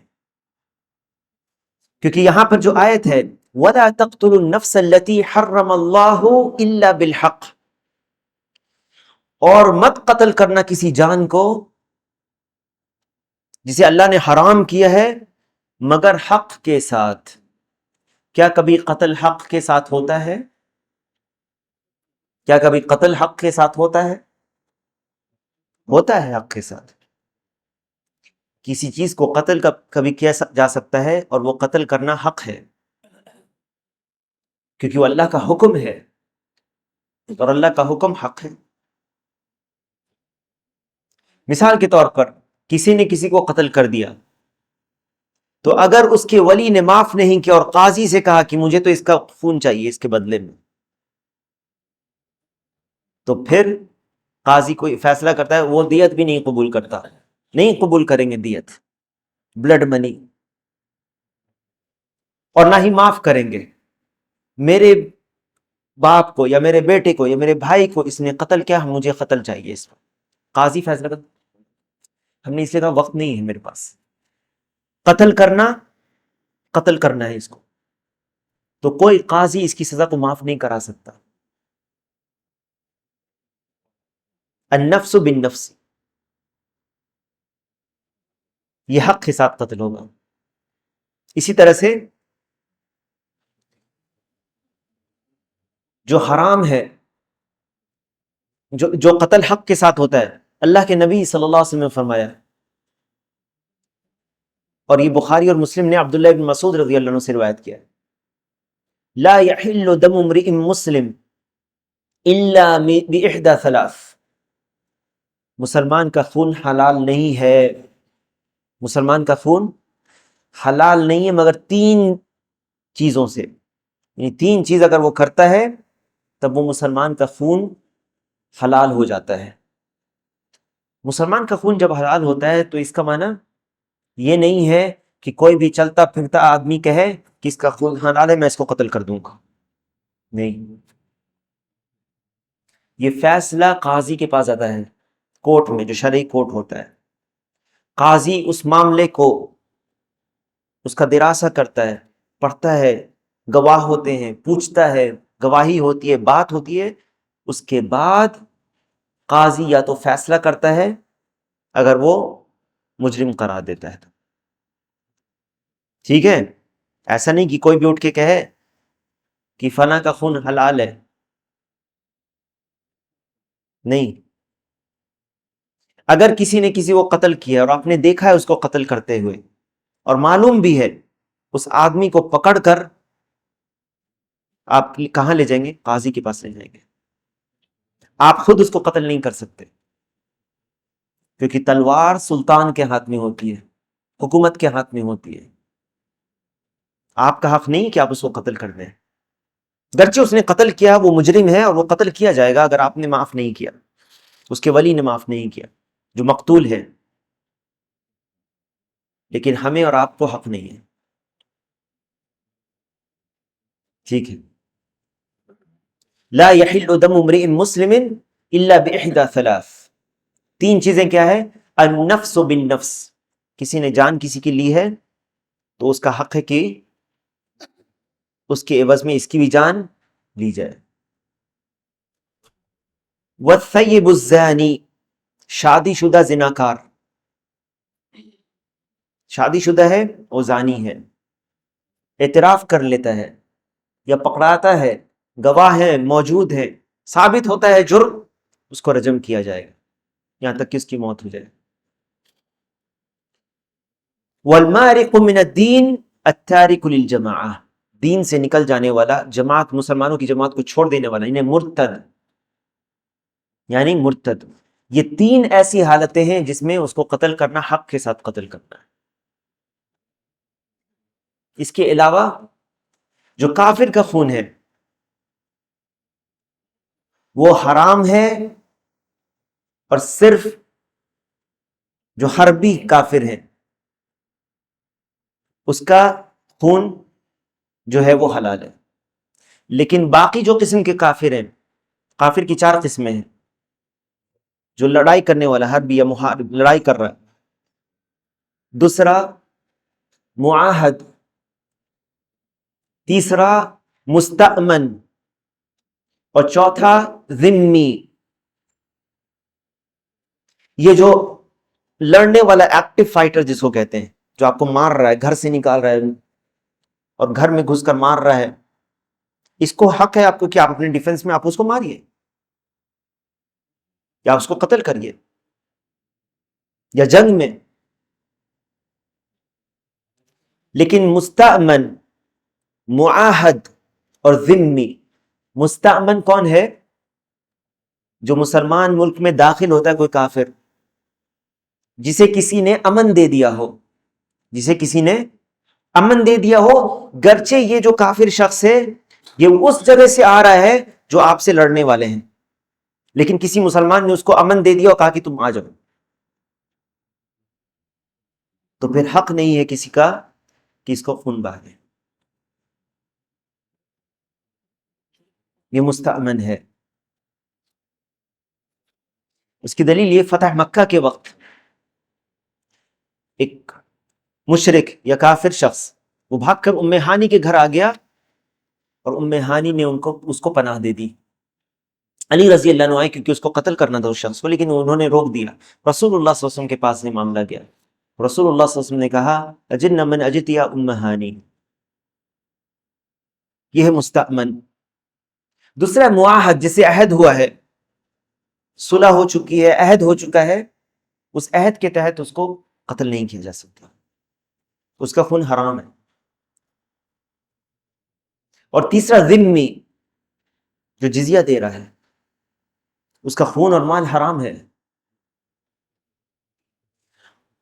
کیونکہ یہاں پر جو آیت ہے وَلَا تَقْتُلُوا النَّفْسَ الَّتِي حَرَّمَ اللَّهُ إِلَّا بِالْحَقِّ، اور مت قتل کرنا کسی جان کو جسے اللہ نے حرام کیا ہے مگر حق کے ساتھ۔ کیا کبھی قتل حق کے ساتھ ہوتا ہے؟ کیا کبھی قتل حق کے ساتھ ہوتا ہے؟ ہوتا ہے حق کے ساتھ۔ کسی چیز کو قتل کبھی کیا جا سکتا ہے اور وہ قتل کرنا حق ہے، کیونکہ وہ اللہ کا حکم ہے اور اللہ کا حکم حق ہے۔ مثال کے طور پر کسی نے کسی کو قتل کر دیا تو اگر اس کے ولی نے معاف نہیں کیا اور قاضی سے کہا کہ مجھے تو اس کا خون چاہیے اس کے بدلے میں، تو پھر قاضی کوئی فیصلہ کرتا ہے، وہ دیت بھی نہیں قبول کرتا، نہیں قبول کریں گے دیت، بلڈ منی، اور نہ ہی معاف کریں گے۔ میرے باپ کو یا میرے بیٹے کو یا میرے بھائی کو اس نے قتل کیا، مجھے قتل چاہیے اس پر، قاضی فیصلہ کرتا، ہم نے اس لیے کہا وقت نہیں ہے میرے پاس، قتل کرنا ہے اس کو، تو کوئی قاضی اس کی سزا کو معاف نہیں کرا سکتا۔ النفس بالنفس، یہ حق کے ساتھ قتل ہوگا۔ اسی طرح سے جو حرام ہے، جو قتل حق کے ساتھ ہوتا ہے، اللہ کے نبی صلی اللہ علیہ وسلم نے فرمایا، اور یہ بخاری اور مسلم نے عبداللہ بن مسعود رضی اللہ عنہ سے روایت کیا ہے، لا يحل دم امرئ مسلم الا باحدى ثلاث، مسلمان کا خون حلال نہیں ہے، مسلمان کا خون حلال نہیں ہے مگر تین چیزوں سے، یعنی تین چیز اگر وہ کرتا ہے تب وہ مسلمان کا خون حلال ہو جاتا ہے۔ مسلمان کا خون جب حلال ہوتا ہے تو اس کا معنی یہ نہیں ہے کہ کوئی بھی چلتا پھرتا آدمی کہے کہ اس کا خون حلال ہے میں اس کو قتل کر دوں گا، نہیں، یہ فیصلہ قاضی کے پاس آتا ہے، کورٹ میں، جو شرعی کورٹ ہوتا ہے، قاضی اس معاملے کو اس کا دراسہ کرتا ہے، پڑھتا ہے، گواہ ہوتے ہیں، پوچھتا ہے، گواہی ہوتی ہے، بات ہوتی ہے، اس کے بعد قاضی یا تو فیصلہ کرتا ہے اگر وہ مجرم قرار دیتا ہے تو ٹھیک ہے، ایسا نہیں کہ کوئی بھی اٹھ کے کہے کہ فلاں کا خون حلال ہے، نہیں، اگر کسی نے کسی کو قتل کیا اور آپ نے دیکھا ہے اس کو قتل کرتے ہوئے اور معلوم بھی ہے، اس آدمی کو پکڑ کر آپ کہاں لے جائیں گے؟ قاضی کے پاس لے جائیں گے، آپ خود اس کو قتل نہیں کر سکتے، کیونکہ تلوار سلطان کے ہاتھ میں ہوتی ہے، حکومت کے ہاتھ میں ہوتی ہے، آپ کا حق نہیں کہ آپ اس کو قتل کر دیں، گرچہ اس نے قتل کیا، وہ مجرم ہے اور وہ قتل کیا جائے گا اگر آپ نے معاف نہیں کیا، اس کے ولی نے معاف نہیں کیا جو مقتول ہے، لیکن ہمیں اور آپ کو حق نہیں ہے، ٹھیک ہے۔ لا يحل دم امرئ مسلم الا باحدى ثلاث، تین چیزیں کیا ہے؟ النفس بالنفس، کسی نے جان کسی کی لی ہے تو اس کا حق ہے کہ اس کے عوض میں اس کی بھی جان لی جائے۔ والثیب الزانی، شادی شدہ زناکار، شادی شدہ ہے وہ زانی ہے، اعتراف کر لیتا ہے یا پکڑاتا ہے، گواہ ہے، موجود ہے، ثابت ہوتا ہے جرم، اس کو رجم کیا جائے گا یہاں تک کہ اس کی موت ہو جائے۔ والمارق من الدین التارک للجماعہ، دین سے نکل جانے والا، جماعت، مسلمانوں کی جماعت کو چھوڑ دینے والا، انہیں مرتد یعنی مرتد۔ یہ 3 ایسی حالتیں ہیں جس میں اس کو قتل کرنا حق کے ساتھ قتل کرنا ہے۔ اس کے علاوہ جو کافر کا خون ہے وہ حرام ہے، اور صرف جو حربی کافر ہیں اس کا خون جو ہے وہ حلال ہے۔ لیکن باقی جو قسم کے کافر ہیں، کافر کی 4 قسمیں ہیں، جو لڑائی کرنے والا حربی یا محارب لڑائی کر رہا ہے، دوسرا معاہد، تیسرا مستأمن، اور چوتھا ذمی۔ یہ جو لڑنے والا ایکٹیو فائٹر جس کو کہتے ہیں، جو آپ کو مار رہا ہے، گھر سے نکال رہا ہے اور گھر میں گھس کر مار رہا ہے، اس کو حق ہے آپ کو کہ آپ اپنے ڈیفنس میں آپ اس کو ماریے یا اس کو قتل کریے، یا جنگ میں۔ لیکن مستأمن، معاہد اور ذمی، مستأمن کون ہے؟ جو مسلمان ملک میں داخل ہوتا ہے کوئی کافر، جسے کسی نے امن دے دیا ہو، جسے کسی نے امن دے دیا ہو، گرچہ یہ جو کافر شخص ہے یہ اس جگہ سے آ رہا ہے جو آپ سے لڑنے والے ہیں، لیکن کسی مسلمان نے اس کو امن دے دیا اور کہا کہ تم آ جاؤ، تو پھر حق نہیں ہے کسی کا کہ اس کو خون بہائے۔ یہ مستأمن ہے۔ اس کی دلیل یہ، فتح مکہ کے وقت ایک مشرک یا کافر شخص وہ بھاگ کر ام ہانی کے گھر آ گیا، اور ام ہانی نے اس کو پناہ دے دی۔ علی رضی اللہ عنہ آئے کیونکہ اس کو قتل کرنا تھا اس شخص کو، لیکن انہوں نے روک دیا۔ رسول اللہ صلی اللہ علیہ وسلم کے پاس یہ معاملہ گیا، رسول اللہ صلی اللہ علیہ وسلم نے کہا اجن من اجت یا ام ہانی، یہ ہے مستأمن۔ دوسرا معاہد، جسے عہد ہوا ہے، صلح ہو چکی ہے، عہد ہو چکا ہے، اس عہد کے تحت اس کو قتل نہیں کیا جا سکتا، اس کا خون حرام ہے۔ اور تیسرا ذمی، جو جزیہ دے رہا ہے، اس کا خون اور مال حرام ہے،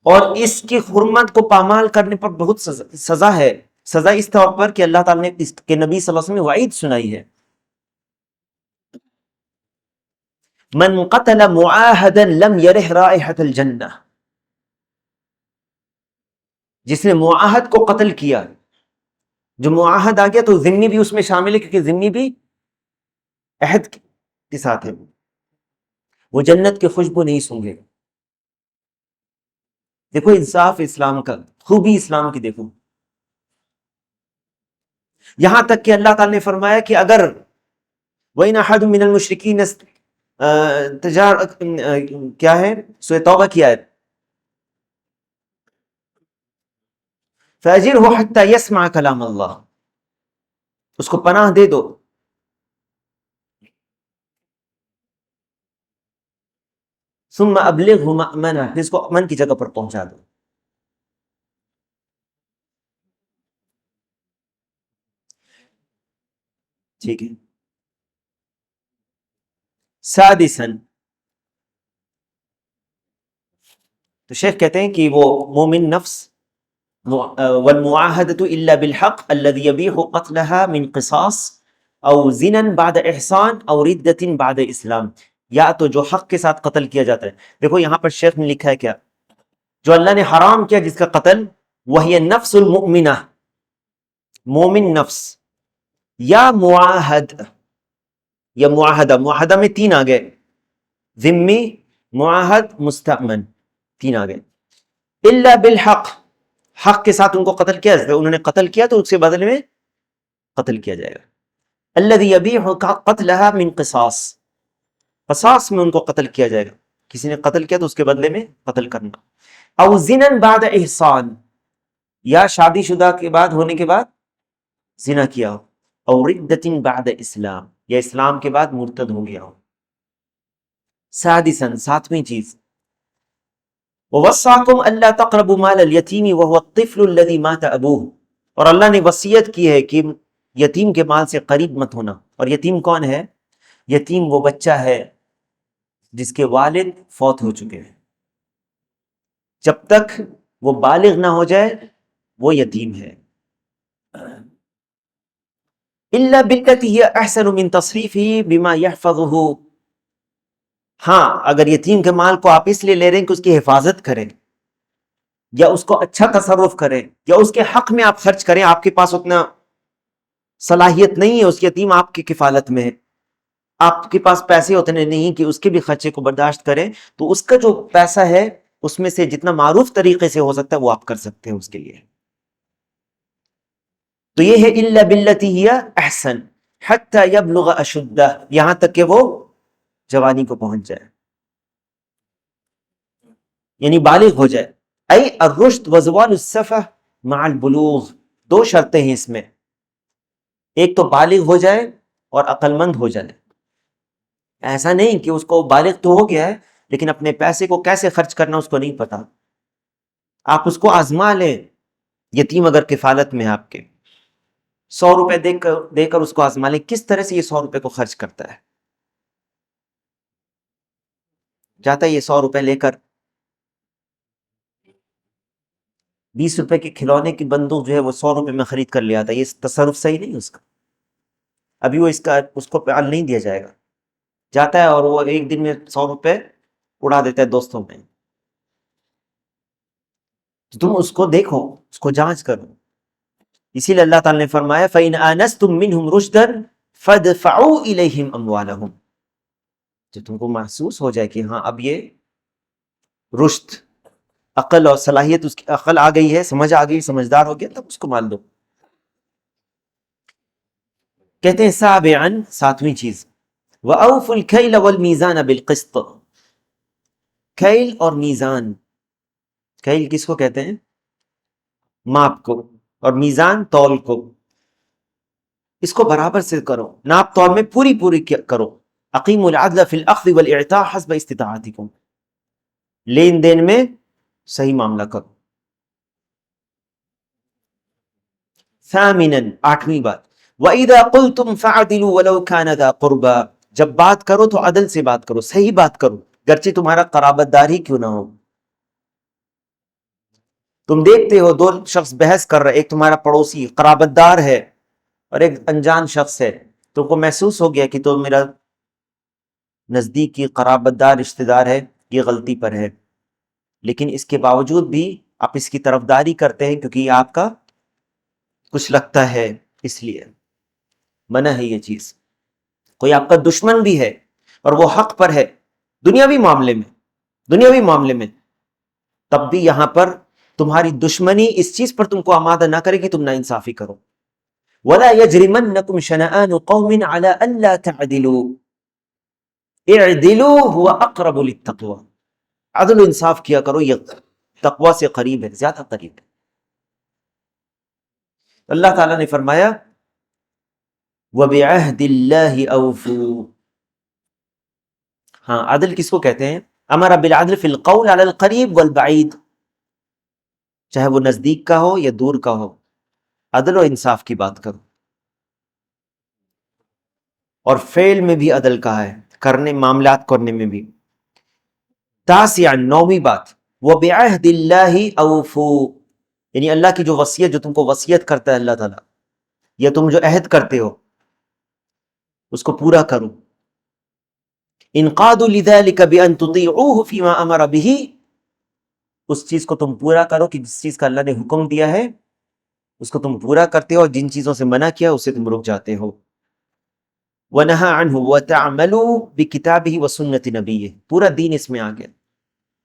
اور اس کی حرمت کو پامال کرنے پر بہت سزا ہے۔ سزا اس طور پر کہ اللہ تعالیٰ نے اس کے نبی صلی اللہ علیہ وسلم نے وعید سنائی ہے، من قتل معاہدا لم یرح رائحۃ الجنہ، جس نے معاہد کو قتل کیا، جو معاہد آ گیا تو ذمی بھی اس میں شامل ہے، کیونکہ ذمی بھی عہد کے ساتھ ہے، وہ جنت کی خوشبو نہیں سونگے گا۔ دیکھو انصاف اسلام کا، خوبی اسلام کی دیکھو، یہاں تک کہ اللہ تعالی نے فرمایا کہ اگر وَإِنْ أَحَدٌ مِّنَ الْمُشْرِكِينَ کیا ہے سورۃ توبہ کی آیت، فَأَجِرْهُ حَتَّى يَسْمَعَ كَلَامَ اللَّهِ، اس کو پناہ دے دو، ثُمَّ أَبْلِغْهُ مَأْمَنَهُ، پھر اس کو امن کی جگہ پر پہنچا دو۔ ٹھیک ہے۔ سادساً، تو شیخ کہتے ہیں کہ وہ مومن نفس، والمعاہدۃ الا بالحق الذي يبيح قتلها من قصاص او زنا بعد احسان او ردۃ بعد اسلام، یا تو جو حق کے ساتھ قتل کیا جاتا ہے۔ دیکھو یہاں پر شیخ نے لکھا ہے کیا، جو اللہ نے حرام کیا جس کا قتل، وہی نفس المؤمنہ، مومن نفس، یا معاہد، یا معاہدہ، معاہدہ میں 3 آ گئے، ذمی، معاہد، مستأمن، 3 آ گئے۔ الا بالحق، حق کے ساتھ ان کو قتل کیا، انہوں نے قتل کیا تو اس کے بدلے میں قتل کیا جائے گا۔ الذي يبيح قتلها من قصاص، قصاص میں ان کو قتل کیا جائے گا، کسی نے قتل کیا تو اس کے بدلے میں قتل کرنا۔ او زنا بعد احسان، یا شادی شدہ کے بعد ہونے کے بعد زنا کیا ہو، او ردۃ بعد اسلام، یا اسلام کے بعد مرتد ہو گیا ہو۔ سادساً، 7ویں چیز، وَوَصَّاكُمْ أَلَّا تَقْرَبُوا مَالَ الْيَتِيمِ وَهُوَ الطِّفْلُ الَّذِي مَاتَ أَبُوهُ، اور اللہ نے وصیت کی ہے کہ یتیم کے مال سے قریب مت ہونا۔ اور یتیم کون ہے؟ یتیم وہ بچہ ہے جس کے والد فوت ہو چکے ہیں، جب تک وہ بالغ نہ ہو جائے وہ یتیم ہے. الا بالتي هي احسن من تصريفه بما يحفظه. ہاں اگر یتیم کے مال کو آپ اس لیے لے رہے ہیں کہ اس کی حفاظت کریں یا اس کو اچھا تصرف کریں یا اس کے حق میں آپ خرچ کریں، آپ کے پاس اتنا صلاحیت نہیں ہے، اس یتیم آپ کی کفالت میں ہے، آپ کے پاس پیسے اتنے نہیں کہ اس کے بھی خرچے کو برداشت کریں، تو اس کا جو پیسہ ہے اس میں سے جتنا معروف طریقے سے ہو سکتا ہے وہ آپ کر سکتے ہیں اس کے لیے. تو یہ ہے الا بالتی ہی احسن حتی یبلغ اشدہ، یہاں تک کہ وہ جوانی کو پہنچ جائے، یعنی بالغ ہو جائے. ای الرشد وزوال السفہ مع البلوغ، دو شرطیں ہیں اس میں، ایک تو بالغ ہو جائے اور عقل مند ہو جائے. ایسا نہیں کہ اس کو بالغ تو ہو گیا ہے لیکن اپنے پیسے کو کیسے خرچ کرنا اس کو نہیں پتا. آپ اس کو آزما لیں، یتیم اگر کفالت میں ہے آپ کے، 100 روپے دے کر اس کو آزما لیں کس طرح سے یہ 100 روپے کو خرچ کرتا ہے. جاتا ہے یہ 100 روپے لے کر 20 روپے کے کھلونے کی بندوق جو ہے وہ 100 روپے میں خرید کر لے آتا ہے. یہ تصرف صحیح نہیں اس کا، ابھی وہ اس کو پیال نہیں دیا جائے گا. جاتا ہے اور وہ ایک دن میں 100 روپے اڑا دیتا ہے دوستوں میں. تو تم اس کو دیکھو، اس کو جانچ کرو. اسی لیے اللہ تعالیٰ نے فرمایا فَإِنْ آنَسْتُم مِّنْهُمْ رُشْدًا فَادْفَعُوا إِلَيْهِمْ أَمْوَالَهُمْ. جب تم کو محسوس ہو جائے کہ ہاں اب یہ رشد، عقل اور صلاحیت، اس کی عقل آ گئی ہے، سمجھ آ گئی، سمجھدار ہو گیا، تب اس کو مال دو. کہتے ہیں سابعاً، ساتویں چیز، وَأَوْفُوا الْكَيْلَ وَالْمِيزَانَ بِالْقِسْطِ. کیل اور میزان، کیل کس کو کہتے ہیں؟ ماپ کو، اور میزان تول کو. اس کو برابر سے کرو، ناپ تول میں پوری کرو. اقیموا العدل فی الاخذ والاعطاء حسب استطاعتکم، لین دین میں صحیح معاملہ کرو. ثامنا، آٹھویں بات، وَإِذَا قُلْتُمْ فَعَدِلُوا وَلَوْ كَانَ ذَا قُرْبَى. جب بات کرو تو عدل سے بات کرو، صحیح بات کرو، گرچہ تمہارا قرابت دار ہی کیوں نہ ہو. تم دیکھتے ہو دو شخص بحث کر رہے، ایک تمہارا پڑوسی قرابت دار ہے اور ایک انجان شخص ہے، تم کو محسوس ہو گیا کہ تو میرا نزدیکی قرابت دار رشتہ دار ہے، یہ غلطی پر ہے، لیکن اس کے باوجود بھی آپ اس کی طرفداری کرتے ہیں کیونکہ یہ آپ کا کچھ لگتا ہے، اس لیے منع ہے یہ چیز. کوئی آپ کا دشمن بھی ہے اور وہ حق پر ہے دنیاوی معاملے میں، تب بھی یہاں پر تمہاری دشمنی اس چیز پر تم کو آمادہ نہ کرے کہ تم ناانصافی کرو. وَلَا يَجْرِمَنَّكُمْ شَنَآنُ قَوْمٍ عَلَىٰ أَلَّا تَعْدِلُوا اعْدِلُوا هُوَ أَقْرَبُ لِلتَّقْوَىٰ. عدل و انصاف کیا کرو، یہ تقوی سے قریب ہے، زیادہ قریب ہے. اللہ تعالیٰ نے فرمایا وَبِعَهْدِ اللَّهِ أَوْفُوا. ہاں عدل کس کو کہتے ہیں؟ امر بالعدل فی القول علی القریب والبعید، چاہے وہ نزدیک کا ہو یا دور کا ہو، عدل و انصاف کی بات کرو. اور فعل میں بھی عدل کہا ہے، کرنے معاملات کرنے میں بھی. تاسعاً، نویں بات، وَبِعَهْدِ اللَّهِ أَوْفُوا، یعنی اللہ کی جو وصیت، جو تم کو وصیت کرتا ہے اللہ تعالیٰ، یا تم جو عہد کرتے ہو اس کو پورا کرو. انقادوا لذلك بأن تطيعوه فيما أمر به، اس چیز کو تم پورا کرو کہ جس چیز کا اللہ نے حکم دیا ہے اس کو تم پورا کرتے ہو، اور جن چیزوں سے منع کیا اس سے تم رک جاتے ہو. وَنَهَى عَنْهُ وَتَعْمَلُوا بِكِتَابِهِ وَسُنَّةِ نَبِيِّهِ، پورا دین اس میں آ گیا،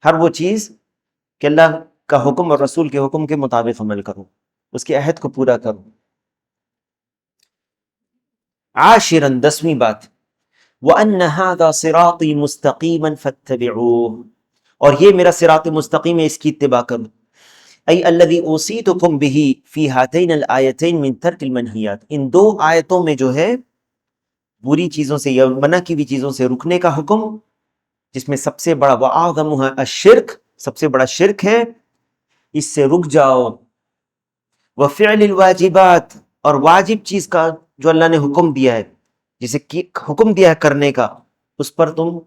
ہر وہ چیز کہ اللہ کا حکم اور رسول کے حکم کے مطابق عمل کرو، اس کے عہد کو پورا کرو. عاشراً، 10ویں بات، وَأَنَّ هَذَا صِرَاطِي مُسْتَقِيمًا فَاتَّبِعُوهُ، اور یہ میرا صراط مستقیم ہے، اس کی اتباع کرو. ای الذی اوصیتکم بہ فی ہاتین الآیتین من ترک المنہیات، ان دو آیتوں میں جو ہے بری چیزوں سے یا منع کی ہوئی چیزوں سے رکنے کا حکم، جس میں سب سے بڑا وَأَعْظَمُهَا الشرک، سب سے بڑا شرک ہے، اس سے رک جاؤ. وفعل الواجبات، اور واجب چیز کا جو اللہ نے حکم دیا ہے، جسے حکم دیا ہے کرنے کا، اس پر تم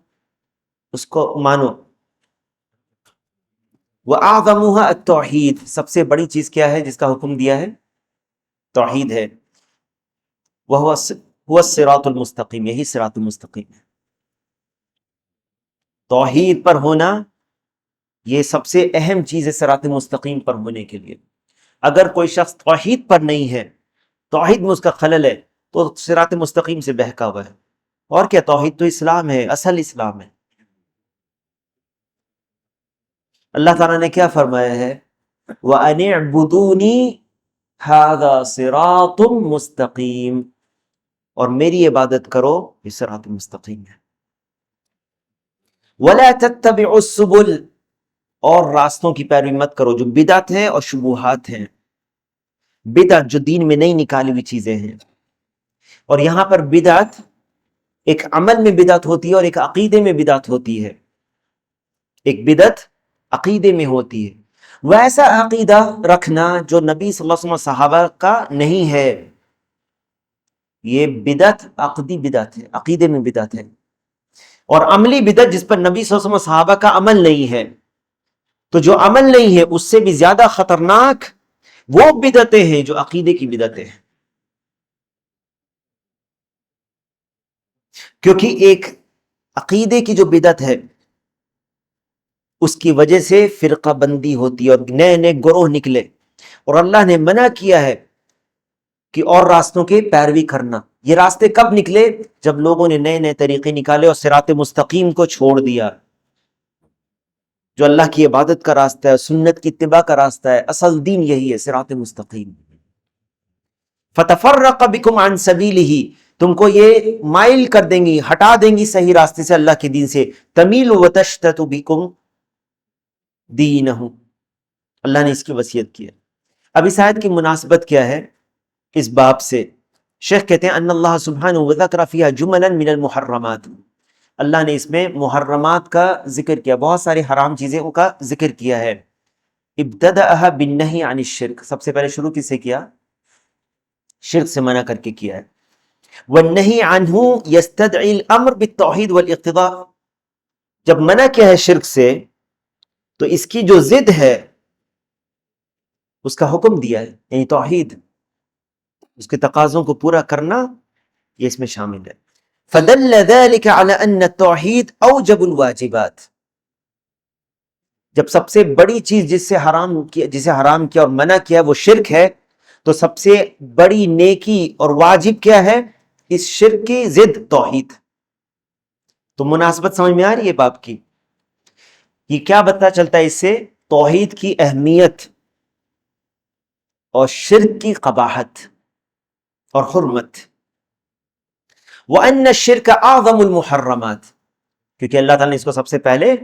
اس کو مانو. وَأَعْظَمُهَا التوحید، سب سے بڑی چیز کیا ہے جس کا حکم دیا ہے؟ توحید ہے. وَهُوَ الصِّرَاطُ الْمُسْتَقِيمِ، یہی صراط المستقیم ہے. توحید پر ہونا یہ سب سے اہم چیز ہے صراط مستقیم پر ہونے کے لیے. اگر کوئی شخص توحید پر نہیں ہے، توحید میں اس کا خلل ہے، تو صراط مستقیم سے بہکا ہوا ہے. اور کیا، توحید تو اسلام ہے، اصل اسلام ہے. اللہ تعالیٰ نے کیا فرمایا ہے؟ وَأَنِ اعْبُدُونِي هَذَا صِرَاطٌ مُسْتَقِيم، اور میری عبادت کرو، یہ صراط مستقیم ہے. وَلَا تَتَّبِعُوا السُّبُلَ، اور راستوں کی پیروی مت کرو جو بدعت ہیں اور شبہات ہیں. بدعت جو دین میں نہیں نکالی ہوئی چیزیں ہیں. اور یہاں پر بدعت ایک عمل میں بدعت ہوتی ہے اور ایک عقیدے میں بدعت ہوتی ہے. ایک بدعت عقیدے میں ہوتی ہے، ویسا عقیدہ رکھنا جو نبی صلی اللہ علیہ وسلم صحابہ کا نہیں ہے. یہ بدعت عقدی بدعت ہے، عقیدے میں بدعت ہے. اور عملی بدعت جس پر نبی صلی اللہ علیہ وسلم صحابہ کا عمل نہیں ہے. تو جو عمل نہیں ہے اس سے بھی زیادہ خطرناک وہ بدعتیں ہیں جو عقیدے کی بدعتیں ہیں. کیونکہ ایک عقیدے کی جو بدعت ہے اس کی وجہ سے فرقہ بندی ہوتی ہے اور نئے نئے گروہ نکلے. اور اللہ نے منع کیا ہے کہ اور راستوں کی پیروی کرنا. یہ راستے کب نکلے؟ جب لوگوں نے نئے نئے طریقے نکالے اور صراط مستقیم کو چھوڑ دیا، جو اللہ کی عبادت کا راستہ ہے، سنت کی اتباع کا راستہ ہے. اصل دین یہی ہے، صراط مستقیم. فَتَفَرَّقَ بِكُمْ عَنْ سَبِيلِهِ، تم کو یہ مائل کر دیں گی، ہٹا دیں گی صحیح راستے سے، اللہ کے دین سے. تَمِيلُ وَتَشْتَتُ بِكُمْ دِينَهُ، اللہ نے اس کی وصیت کی ہے. اب اس آیت کی مناسبت کیا ہے اس باب سے؟ شیخ کہتے ہیں ان اللہ سبحانہ وذکر فیہا جملا من المحرمات، اللہ نے اس میں محرمات کا ذکر کیا، بہت ساری حرام چیزوں کا ذکر کیا ہے. ابتدأها بالنہی عن الشرک، سب سے پہلے شروع کس سے کیا؟ شرک سے منع کر کے کیا ہے. والنہی عنہ یستدعی الامر بالتوحید والاقتداء، جب منع کیا ہے شرک سے تو اس کی جو ضد ہے اس کا حکم دیا ہے، یعنی توحید، اس کے تقاضوں کو پورا کرنا، یہ اس میں شامل ہے. فدل ذلك على ان التوحید اوجب الواجبات، جب سب سے بڑی چیز جسے حرام کیا اور منع کیا وہ شرک ہے، تو سب سے بڑی نیکی اور واجب کیا ہے؟ اس شرک کی ضد توحید. تو مناسبت سمجھ میں آ رہی ہے باب کی؟ یہ کیا پتہ چلتا ہے اس سے؟ توحید کی اہمیت اور شرک کی قباحت اور حرمت. وَأَنَّ الشِّرْكَ أَعْظَمُ الْمُحَرَّمَاتِ، کیونکہ اللہ تعالیٰ نے اس کو سب سے پہلے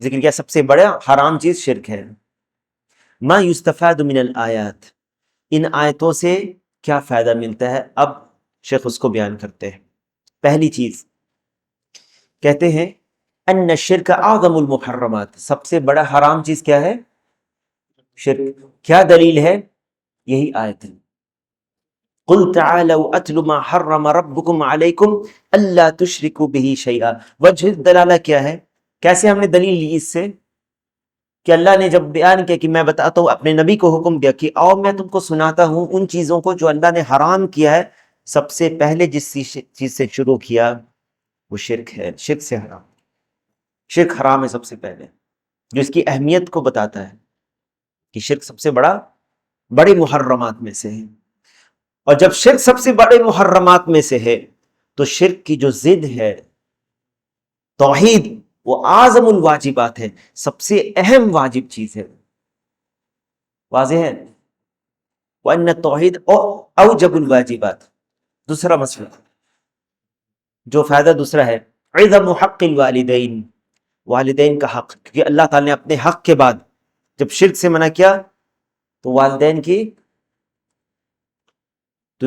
ذکر کیا، سب سے بڑا حرام چیز شرک ہے. مَا يُسْتَفَادُ مِنَ الْآيَاتِ، ان آیتوں سے کیا فائدہ ملتا ہے؟ اب شیخ اس کو بیان کرتے ہیں. پہلی چیز کہتے ہیں ان الشرک اعظم المحرمات، سب سے بڑا حرام چیز کیا ہے؟ شرک. کیا دلیل ہے؟ یہی آیت ہے. قل تعالوا اتل ما حرم ربکم علیکم الا تشرکوا به شیئا. وجہ دلالہ کیا ہے؟ کیسے ہم نے دلیل لی اس سے؟ کہ اللہ نے جب بیان کیا کہ میں بتاتا ہوں، اپنے نبی کو حکم دیا کہ آؤ میں تم کو سناتا ہوں ان چیزوں کو جو اللہ نے حرام کیا ہے. سب سے پہلے جس چیز سے شروع کیا وہ شرک ہے. شرک سے حرام، شرک حرام ہے سب سے پہلے، جو اس کی اہمیت کو بتاتا ہے کہ شرک سب سے بڑے محرمات میں سے ہے. اور جب شرک سب سے بڑے محرمات میں سے ہے تو شرک کی جو ضد ہے توحید، وہ اعظم الواجبات ہے، سب سے اہم واجب چیز ہے. واضح ہے؟ وَأَنَّ التَّوْحِيدَ أَوْجَبُ الْوَاجِبَاتِ. دوسرا مسئلہ جو فائدہ دوسرا ہے، عِظَمُ حَقِّ الْوَالِدَيْنِ، والدین کا حق. کیونکہ اللہ تعالیٰ نے اپنے حق کے بعد جب شرک سے منع کیا تو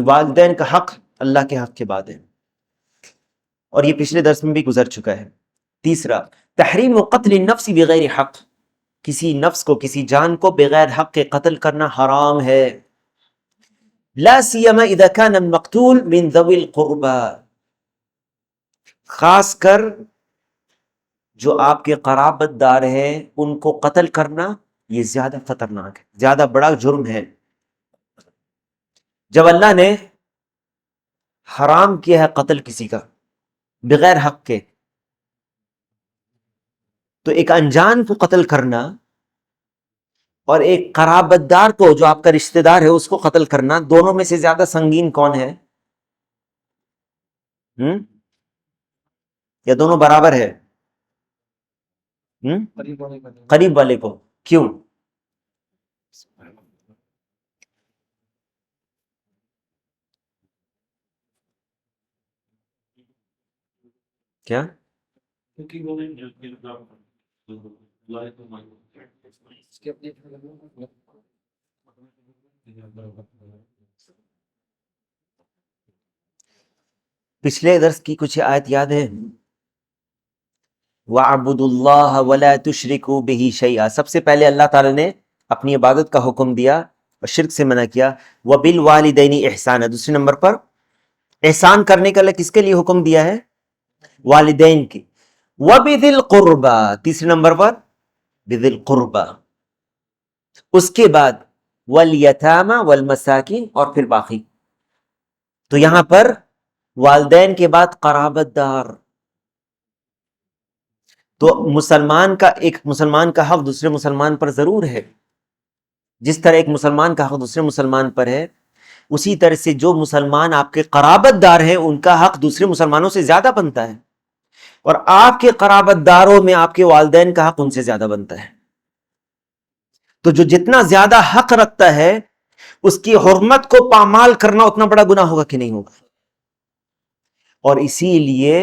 والدین کا حق اللہ کے حق کے بعد ہے، اور یہ پچھلے درس میں بھی گزر چکا ہے. تیسرا، تحریم قتل النفس بغیر حق، کسی نفس کو، کسی جان کو بغیر حق کے قتل کرنا حرام ہے. لا سیما اذا كان المقتول من ذوی القربى، خاص کر جو آپ کے قرابت دار ہیں ان کو قتل کرنا یہ زیادہ خطرناک ہے، زیادہ بڑا جرم ہے۔ جب اللہ نے حرام کیا ہے قتل کسی کا بغیر حق کے، تو ایک انجان کو قتل کرنا اور ایک قرابت دار کو جو آپ کا رشتہ دار ہے اس کو قتل کرنا، دونوں میں سے زیادہ سنگین کون ہے؟ یا دونوں برابر ہے؟ قریب والے کو۔ کیوں؟ کیا؟ پچھلے درس کی کچھ آیت یاد ہے؟ وَاعْبُدُوا اللَّهَ وَلَا تُشْرِكُوا بِهِ شَيْئًا، سب سے پہلے اللہ تعالیٰ نے اپنی عبادت کا حکم دیا اور شرک سے منع کیا۔ وَبِالْوَالِدَيْنِ إِحْسَانًا، دوسرے نمبر پر احسان کرنے کا اللہ کس کے لیے حکم دیا ہے؟ والدین کی۔ وَبِذِي الْقُرْبَى، تیسرے نمبر پر بِذِي الْقُرْبَى، اس کے بعد وَالْيَتَامَى وَالْمَسَاكِينَ، اور پھر باقی۔ تو یہاں پر والدین کے بعد قرابت دار۔ تو ایک مسلمان کا حق دوسرے مسلمان پر ضرور ہے، جس طرح ایک مسلمان کا حق دوسرے مسلمان پر ہے، اسی طرح سے جو مسلمان آپ کے قرابت دار ہیں ان کا حق دوسرے مسلمانوں سے زیادہ بنتا ہے، اور آپ کے قرابت داروں میں آپ کے والدین کا حق ان سے زیادہ بنتا ہے۔ تو جو جتنا زیادہ حق رکھتا ہے اس کی حرمت کو پامال کرنا اتنا بڑا گناہ ہوگا کہ نہیں ہوگا؟ اور اسی لیے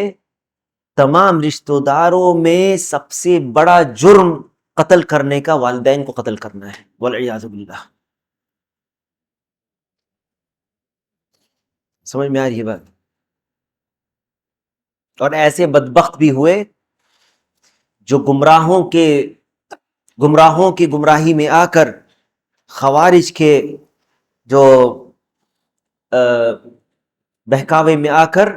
تمام رشتہ داروں میں سب سے بڑا جرم قتل کرنے کا والدین کو قتل کرنا ہے، والعیاذ باللہ۔ سمجھ میں آ رہی ہے بات؟ اور ایسے بدبخت بھی ہوئے جو گمراہوں کی گمراہی میں آ کر، خوارج کے جو بہکاوے میں آ کر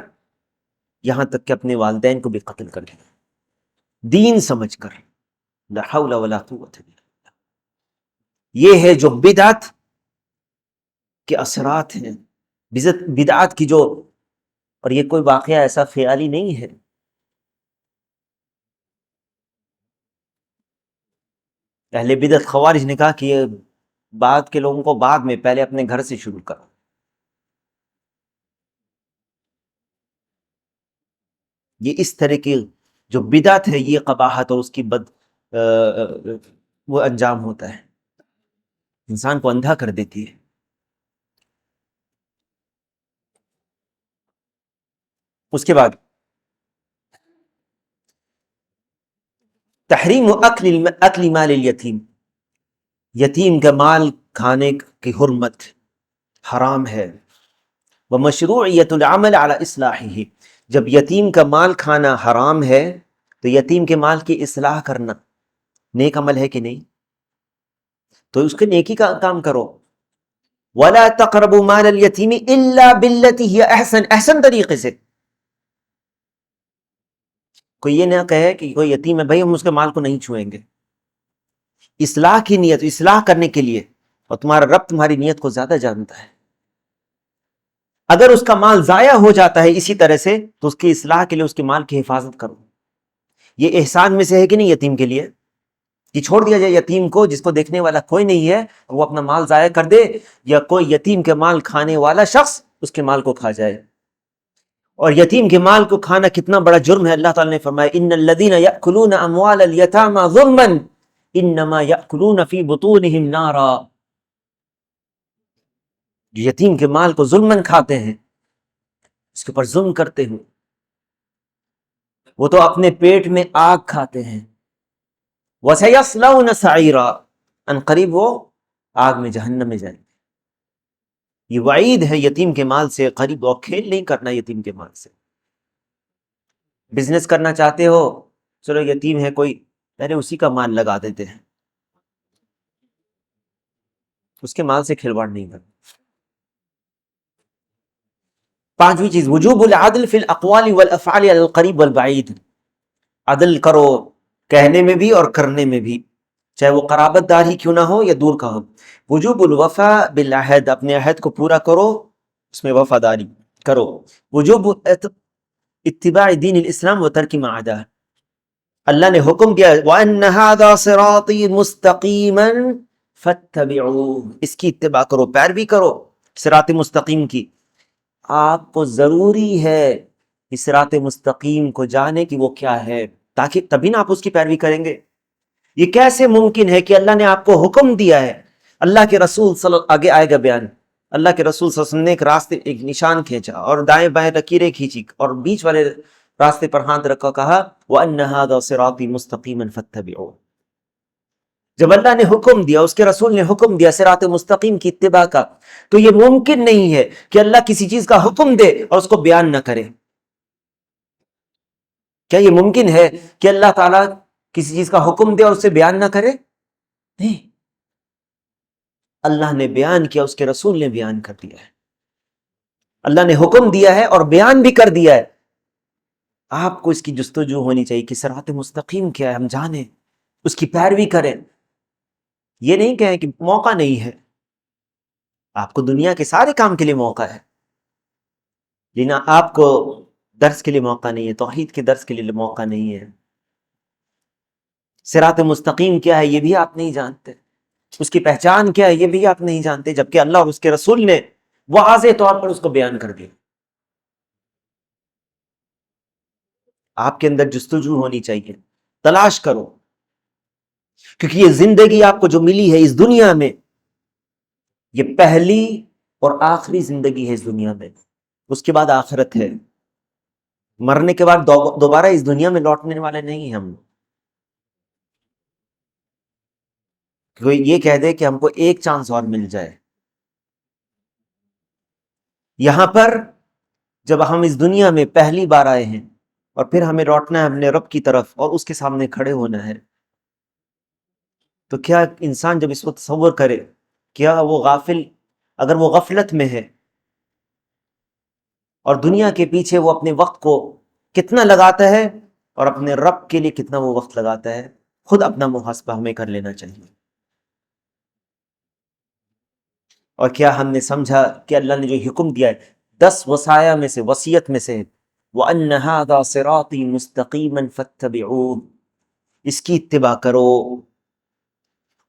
یہاں تک کہ اپنے والدین کو بھی قتل کر دیا، دین سمجھ کر۔ لا حول ولا قوت الا باللہ۔ یہ ہے جو بدعت کے اثرات ہیں، بدعت کی جو، اور یہ کوئی واقعہ ایسا خیالی نہیں ہے۔ اہل بدعت خوارج نے کہا کہ یہ بعد کے لوگوں کو بعد میں، پہلے اپنے گھر سے شروع کرو۔ یہ اس طرح کی جو بدعت ہے یہ قباحت اور اس کی وہ انجام ہوتا ہے، انسان کو اندھا کر دیتی ہے۔ اس کے بعد تحریم اکل مال الیتیم، یتیم کا مال کھانے کی حرمت، حرام ہے۔ ومشروعیت العمل علی اصلاحہ، جب یتیم کا مال کھانا حرام ہے تو یتیم کے مال کی اصلاح کرنا نیک عمل ہے کہ نہیں؟ تو اس کے نیکی کا کام کرو۔ ولا تقربوا مال الیتیم الا بالتی ہی احسن، احسن طریقے سے۔ کوئی یہ نہ کہے کہ کوئی یتیم ہے بھائی ہم اس کے مال کو نہیں چھوئیں گے، اصلاح کی نیت، اصلاح کرنے کے لیے، اور تمہارا رب تمہاری نیت کو زیادہ جانتا ہے۔ اگر اس کا مال ضائع ہو جاتا ہے اسی طرح سے تو اس کی اصلاح کے لیے اس کے مال کی حفاظت کرو۔ یہ احسان میں سے ہے کہ نہیں یتیم کے لیے؟ کہ چھوڑ دیا جائے یتیم کو جس کو دیکھنے والا کوئی نہیں ہے، وہ اپنا مال ضائع کر دے، یا کوئی یتیم کے مال کھانے والا شخص اس کے مال کو کھا جائے؟ اور یتیم کے مال کو کھانا کتنا بڑا جرم ہے۔ اللہ تعالیٰ نے فرمایا ان الذین یأکلون اموال الیتامی ظلما انما یأکلون فی بطونہم نارا، جو یتیم کے مال کو ظلماً کھاتے ہیں، اس کے اوپر ظلم کرتے ہیں، وہ تو اپنے پیٹ میں آگ کھاتے ہیں۔ وَسَيَصْلَوْنَ سَعِيرًا، ان قریب وہ آگ میں جہنم میں جائیں گے۔ یہ وعید ہے یتیم کے مال سے قریب، اور کھیل نہیں کرنا یتیم کے مال سے۔ بزنس کرنا چاہتے ہو، چلو یتیم ہے کوئی، پہلے اسی کا مال لگا دیتے ہیں، اس کے مال سے کھلواڑ نہیں کرنا۔ چیز وجوب العدل فی الاقوال والافعال علی القریب والبعید، عدل کرو کہنے میں بھی اور کرنے میں بھی، چاہے وہ قرابت دار ہی کیوں نہ ہو یا دور کا ہو۔ وجوب الوفا بالعہد، اپنے عہد کو پورا کرو، اس میں وفاداری کرو۔ وجوب اتباع دین الاسلام و ترک ما عداہ، اللہ نے حکم کیا وَأَنَّ هَذَا صِرَاطِي مُسْتَقِيمًا فَاتَّبِعُوهُ، اس کی اتباع کرو، پیروی کرو صراط مستقیم کی۔ آپ کو ضروری ہے کہ صراط مستقیم کو جانے کہ وہ کیا ہے، تاکہ تبھی نا آپ اس کی پیروی کریں گے۔ یہ کیسے ممکن ہے کہ اللہ نے آپ کو حکم دیا ہے، اللہ کے رسول آگے آئے گا بیان، اللہ کے رسول صلی اللہ علیہ وسلم نے ایک راستے، ایک نشان کھینچا اور دائیں بائیں لکیریں کھینچی اور بیچ والے راستے پر ہاتھ رکھا، کہا وَأَنَّ هَذَا صِرَاطِي مُسْتَقِيمًا فَاتَّبِعُوهُ۔ جب اللہ نے حکم دیا، اس کے رسول نے حکم دیا صراط مستقیم کی اتباع کا، تو یہ ممکن نہیں ہے کہ اللہ کسی چیز کا حکم دے اور اس کو بیان نہ کرے۔ کیا یہ ممکن ہے کہ اللہ تعالیٰ کسی چیز کا حکم دے اور اسے بیان نہ کرے؟ نہیں، اللہ نے بیان کیا، اس کے رسول نے بیان کر دیا ہے، اللہ نے حکم دیا ہے اور بیان بھی کر دیا ہے۔ آپ کو اس کی جستجو ہونی چاہیے کہ صراط مستقیم کیا ہے، ہم جانیں، اس کی پیروی کریں۔ یہ نہیں کہیں کہ موقع نہیں ہے، آپ کو دنیا کے سارے کام کے لیے موقع ہے، لیکن آپ کو درس کے لیے موقع نہیں ہے، توحید کے درس کے لیے موقع نہیں ہے۔ صراط مستقیم کیا ہے یہ بھی آپ نہیں جانتے، اس کی پہچان کیا ہے یہ بھی آپ نہیں جانتے، جبکہ اللہ اور اس کے رسول نے واضح طور پر اس کو بیان کر دیا۔ آپ کے اندر جستجو ہونی چاہیے، تلاش کرو، کیونکہ یہ زندگی آپ کو جو ملی ہے اس دنیا میں، یہ پہلی اور آخری زندگی ہے اس دنیا میں، اس کے بعد آخرت ہے۔ مرنے کے بعد دوبارہ اس دنیا میں لوٹنے والے نہیں ہیں ہم۔ کوئی یہ کہہ دے کہ ہم کو ایک چانس اور مل جائے، یہاں پر جب ہم اس دنیا میں پہلی بار آئے ہیں اور پھر ہمیں لوٹنا ہے اپنے رب کی طرف اور اس کے سامنے کھڑے ہونا ہے، تو کیا انسان جب اس کو تصور کرے، کیا وہ غافل، اگر وہ غفلت میں ہے اور دنیا کے پیچھے وہ اپنے وقت کو کتنا لگاتا ہے اور اپنے رب کے لیے کتنا وہ وقت لگاتا ہے، خود اپنا محاسبہ ہمیں کر لینا چاہیے۔ اور کیا ہم نے سمجھا کہ اللہ نے جو حکم دیا ہے 10 وصایا میں سے، وصیت میں سے، وَأَنَّ هَذَا صِرَاطِي مُسْتَقِيمًا فَاتَّبِعُوهُ، اس کی اتباع کرو،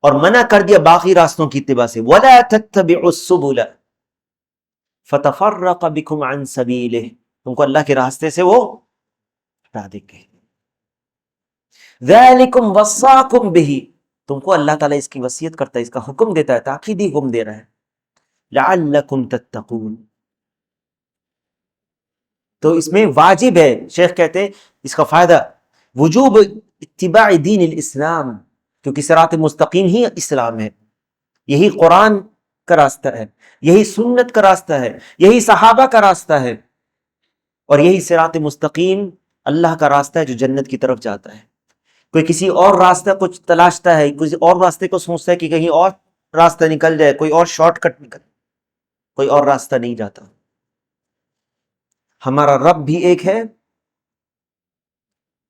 اور منع کر دیا باقی راستوں کی اتباع سے، وَلَا تَتَّبِعُوا السُّبُلَ فَتَفَرَّقَ بِكُمْ عَنْ سَبِيلِهِ، تم کو اللہ کے راستے سے وہ ہٹا دے گے۔ ذَلِكُمْ وَصَّاكُمْ بِهِ، تم کو اللہ تعالیٰ اس کی وصیت کرتا ہے، اس کا حکم دیتا ہے، تاکیدی حکم دے رہا ہے، لَعَلَّكُمْ تَتَّقُونَ۔ تو اس میں واجب ہے، شیخ کہتے ہیں اس کا فائدہ وجوب اتباع دین الاسلام، کیونکہ صراط مستقیم ہی اسلام ہے، یہی قرآن کا راستہ ہے، یہی سنت کا راستہ ہے، یہی صحابہ کا راستہ ہے، اور یہی صراط مستقیم اللہ کا راستہ ہے جو جنت کی طرف جاتا ہے۔ کوئی کسی اور راستہ کچھ تلاشتا ہے، کسی اور راستے کو سوچتا ہے کہ کہیں اور راستہ نکل جائے، کوئی اور شارٹ کٹ نکل، کوئی اور راستہ نہیں جاتا۔ ہمارا رب بھی ایک ہے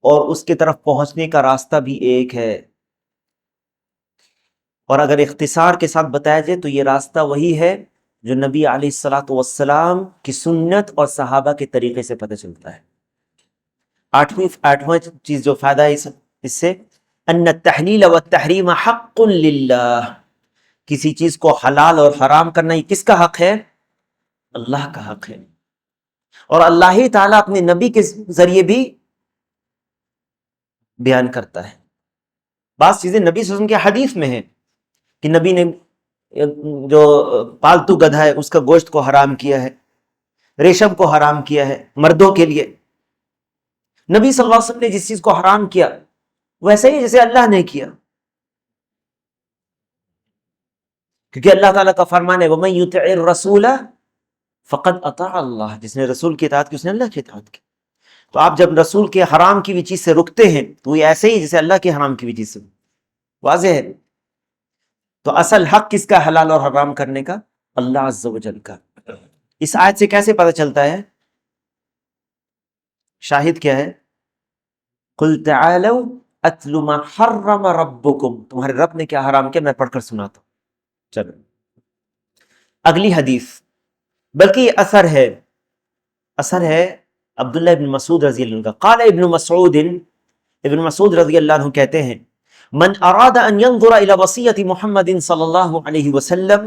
اور اس کی طرف پہنچنے کا راستہ بھی ایک ہے، اور اگر اختصار کے ساتھ بتایا جائے تو یہ راستہ وہی ہے جو نبی علیہ الصلاۃ والسلام کی سنت اور صحابہ کے طریقے سے پتہ چلتا ہے۔ آٹھواں چیز جو فائدہ ہے اس سے، ان التحلیل والتحریم حق للہ، کسی چیز کو حلال اور حرام کرنا یہ کس کا حق ہے؟ اللہ کا حق ہے، اور اللہ ہی تعالیٰ اپنے نبی کے ذریعے بھی بیان کرتا ہے۔ بعض چیزیں نبی صلی اللہ علیہ وسلم کے حدیث میں ہیں کہ نبی نے جو پالتو گدھا ہے اس کا گوشت کو حرام کیا ہے، ریشم کو حرام کیا ہے مردوں کے لیے۔ نبی صلی اللہ علیہ وسلم نے جس چیز کو حرام کیا ویسے ہی جیسے اللہ نے کیا، کیونکہ اللہ تعالیٰ کا فرمان ہے وَمَن يُطِعِ الرَّسُولَ فَقَدْ أَطَاعَ اللَّهَ، جس نے رسول کی اطاعت کی اس نے اللہ کی اطاعت کی۔ تو آپ جب رسول کے حرام کی بھی چیز سے رکتے ہیں تو یہ ایسے ہی جیسے اللہ کے حرام کی بھی چیز سے، واضح ہے۔ تو اصل حق کس کا حلال اور حرام کرنے کا؟ اللہ عز و جل کا۔ اس آیت سے کیسے پتہ چلتا ہے؟ شاہد کیا ہے؟ قُلْ تَعَالَوْا اتل ما حرم ربکم، تمہارے رب نے کیا حرام کیا، میں پڑھ کر سناتا ہوں۔ چلو اگلی حدیث، بلکہ یہ اثر ہے عبداللہ ابن مسعود رضی اللہ عنہ کا۔ قال ابن مسعود رضی اللہ عنہ کہتے ہیں، من اراد ان ينظر الى وصیت محمد صلی اللہ علیہ وسلم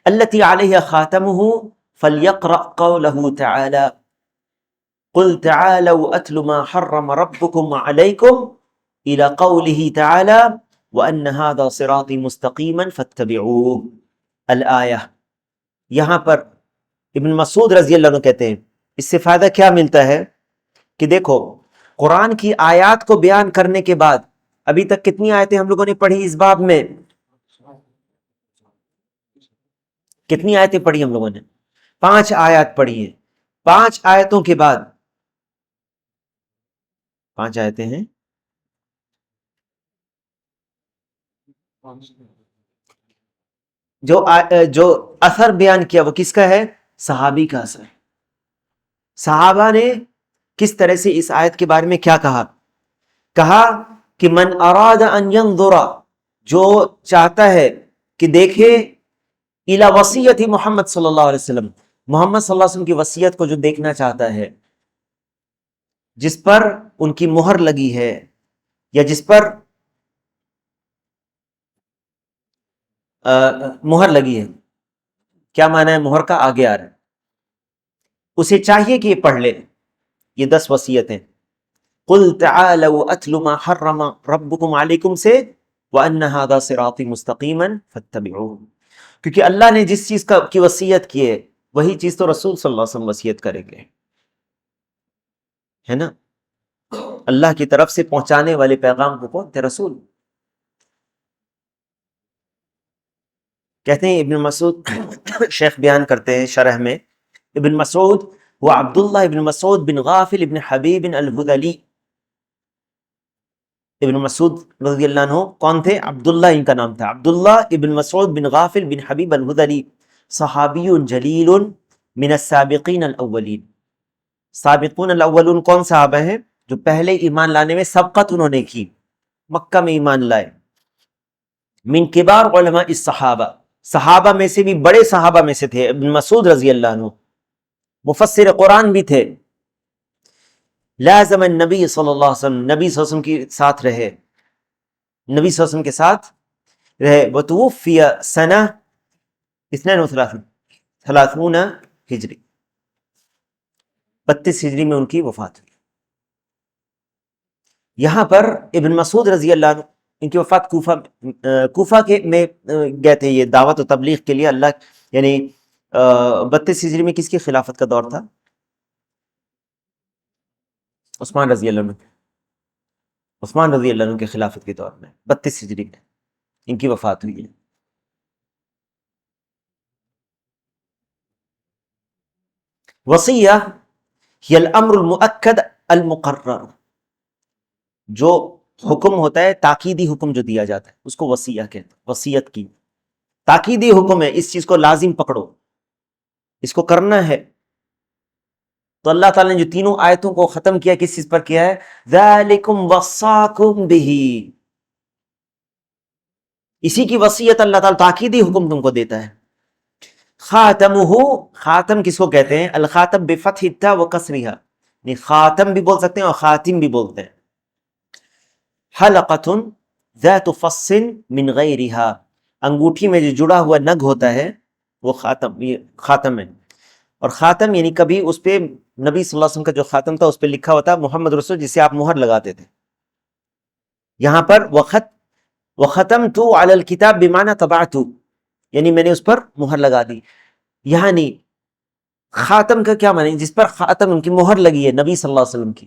التي علیہ خاتمہ فلیقرأ قوله تعالی قل تعالوا اتل ما حرم ربكم علیکم الى قوله تعالی وان هذا صراطی مستقیما فاتبعوه الآیہ۔ یہاں پر ابن مسعود رضی اللہ عنہ کہتے ہیں اس سے فائدہ کیا ملتا ہے کہ دیکھو قرآن کی آیات کو بیان کرنے کے بعد ابھی تک کتنی آیتیں ہم لوگوں نے پڑھی اس باب میں؟ کتنی آیتیں پڑھی ہم لوگوں نے؟ 5 آیات پڑھی ہیں۔ 5 آیتوں کے بعد 5 آیتیں ہیں، جو اثر بیان کیا وہ کس کا ہے؟ صحابی کا اثر۔ صحابہ نے کس طرح سے اس آیت کے بارے میں کیا کہا کہ من اراد ان ينظر، جو چاہتا ہے کہ دیکھے، الی وصیت محمد صلی اللہ علیہ وسلم، محمد صلی اللہ علیہ وسلم کی وصیت کو جو دیکھنا چاہتا ہے، جس پر ان کی مہر لگی ہے یا جس پر مہر لگی ہے، کیا معنی ہے مہر کا؟ آگے آ رہا ہے، اسے چاہیے کہ یہ پڑھ لے یہ 10 وصیتیں۔ قل تعالوا اتل ما حرم ربکم علیکم سے وان ھذا صراطی مستقیما فاتبعوه، کیونکہ اللہ نے جس چیز کی وصیت کی ہے وہی چیز تو رسول صلی اللہ علیہ وسلم وصیت کریں گے، ہے نا؟ اللہ کی طرف سے پہنچانے والے پیغام کو کون تھے؟ رسول۔ کہتے ہیں ابن مسعود شیخ بیان کرتے ہیں شرح میں، ابن مسعود وہ عبداللہ ابن مسعود بن غافل ابن حبیب الہذلی۔ ابن مسعود رضی اللہ عنہ کون تھے؟ عبداللہ ان کا نام تھا، عبداللہ ابن مسعود بن غافل بن حبیب الہذلی، صحابی جلیل من السابقین الاولین۔ سابقون الاولون کون صحابہ ہیں؟ جو پہلے ایمان لانے میں سبقت انہوں نے کی، مکہ میں ایمان لائے۔ من کبار علماء الصحابہ، صحابہ میں سے بھی بڑے صحابہ میں سے تھے ابن مسعود رضی اللہ عنہ، مفسر قرآن بھی تھے۔ لازم النبی صلی اللہ علیہ وسلم، نبی صلی اللہ علیہ وسلم کے ساتھ رہے، نبی صلی اللہ علیہ وسلم کے ساتھ رہے۔ وتوفی سنہ 32 ہجری، 32 ہجری میں ان کی وفات ہوئی۔ یہاں پر ابن مسعود رضی اللہ عنہ ان کی وفات کوفہ کے میں گئے تھے یہ دعوت و تبلیغ کے لیے۔ اللہ یعنی 32 ہجری میں کس کی خلافت کا دور تھا؟ عثمان رضی اللہ عنہ، عثمان رضی اللہ عنہ کے خلافت کے دور میں 32 ہجری میں ان کی وفات ہوئی ہے۔ وصیہ ہی الامر المؤکد المقرر، جو حکم ہوتا ہے تاکیدی حکم جو دیا جاتا ہے اس کو وصیہ کہتے ہیں۔ وصیت کی تاکیدی حکم ہے، اس چیز کو لازم پکڑو، اس کو کرنا ہے۔ تو اللہ تعالیٰ نے جو تینوں آیتوں کو ختم کیا کس چیز پر کیا ہے؟ ذالکم وصاکم بہ، اسی کی وصیت اللہ تعالیٰ تاکیدی حکم تم کو دیتا ہے۔ خاتمہ، خاتم کس کو کہتے ہیں؟ الخاتم بفتح التاء وکسرھا، یعنی خاتم بھی بول سکتے ہیں اور خاتم بھی بولتے ہیں۔ حلقۃ ذات فص من غیرھا، انگوٹھی میں جو جڑا ہوا نگ ہوتا ہے وہ خاتم، یہ خاتم ہے۔ اور خاتم یعنی کبھی اس پہ نبی صلی اللہ علیہ وسلم کا جو خاتم تھا اس پہ لکھا ہوا تھا محمد رسول، جسے آپ مہر لگاتے تھے۔ یہاں پر وختمت علی الکتاب بمعنی طبعت، یعنی میں نے اس پر مہر لگا دی۔ یعنی خاتم کا کیا معنی؟ جس پر خاتم ان کی مہر لگی ہے نبی صلی اللہ علیہ وسلم کی۔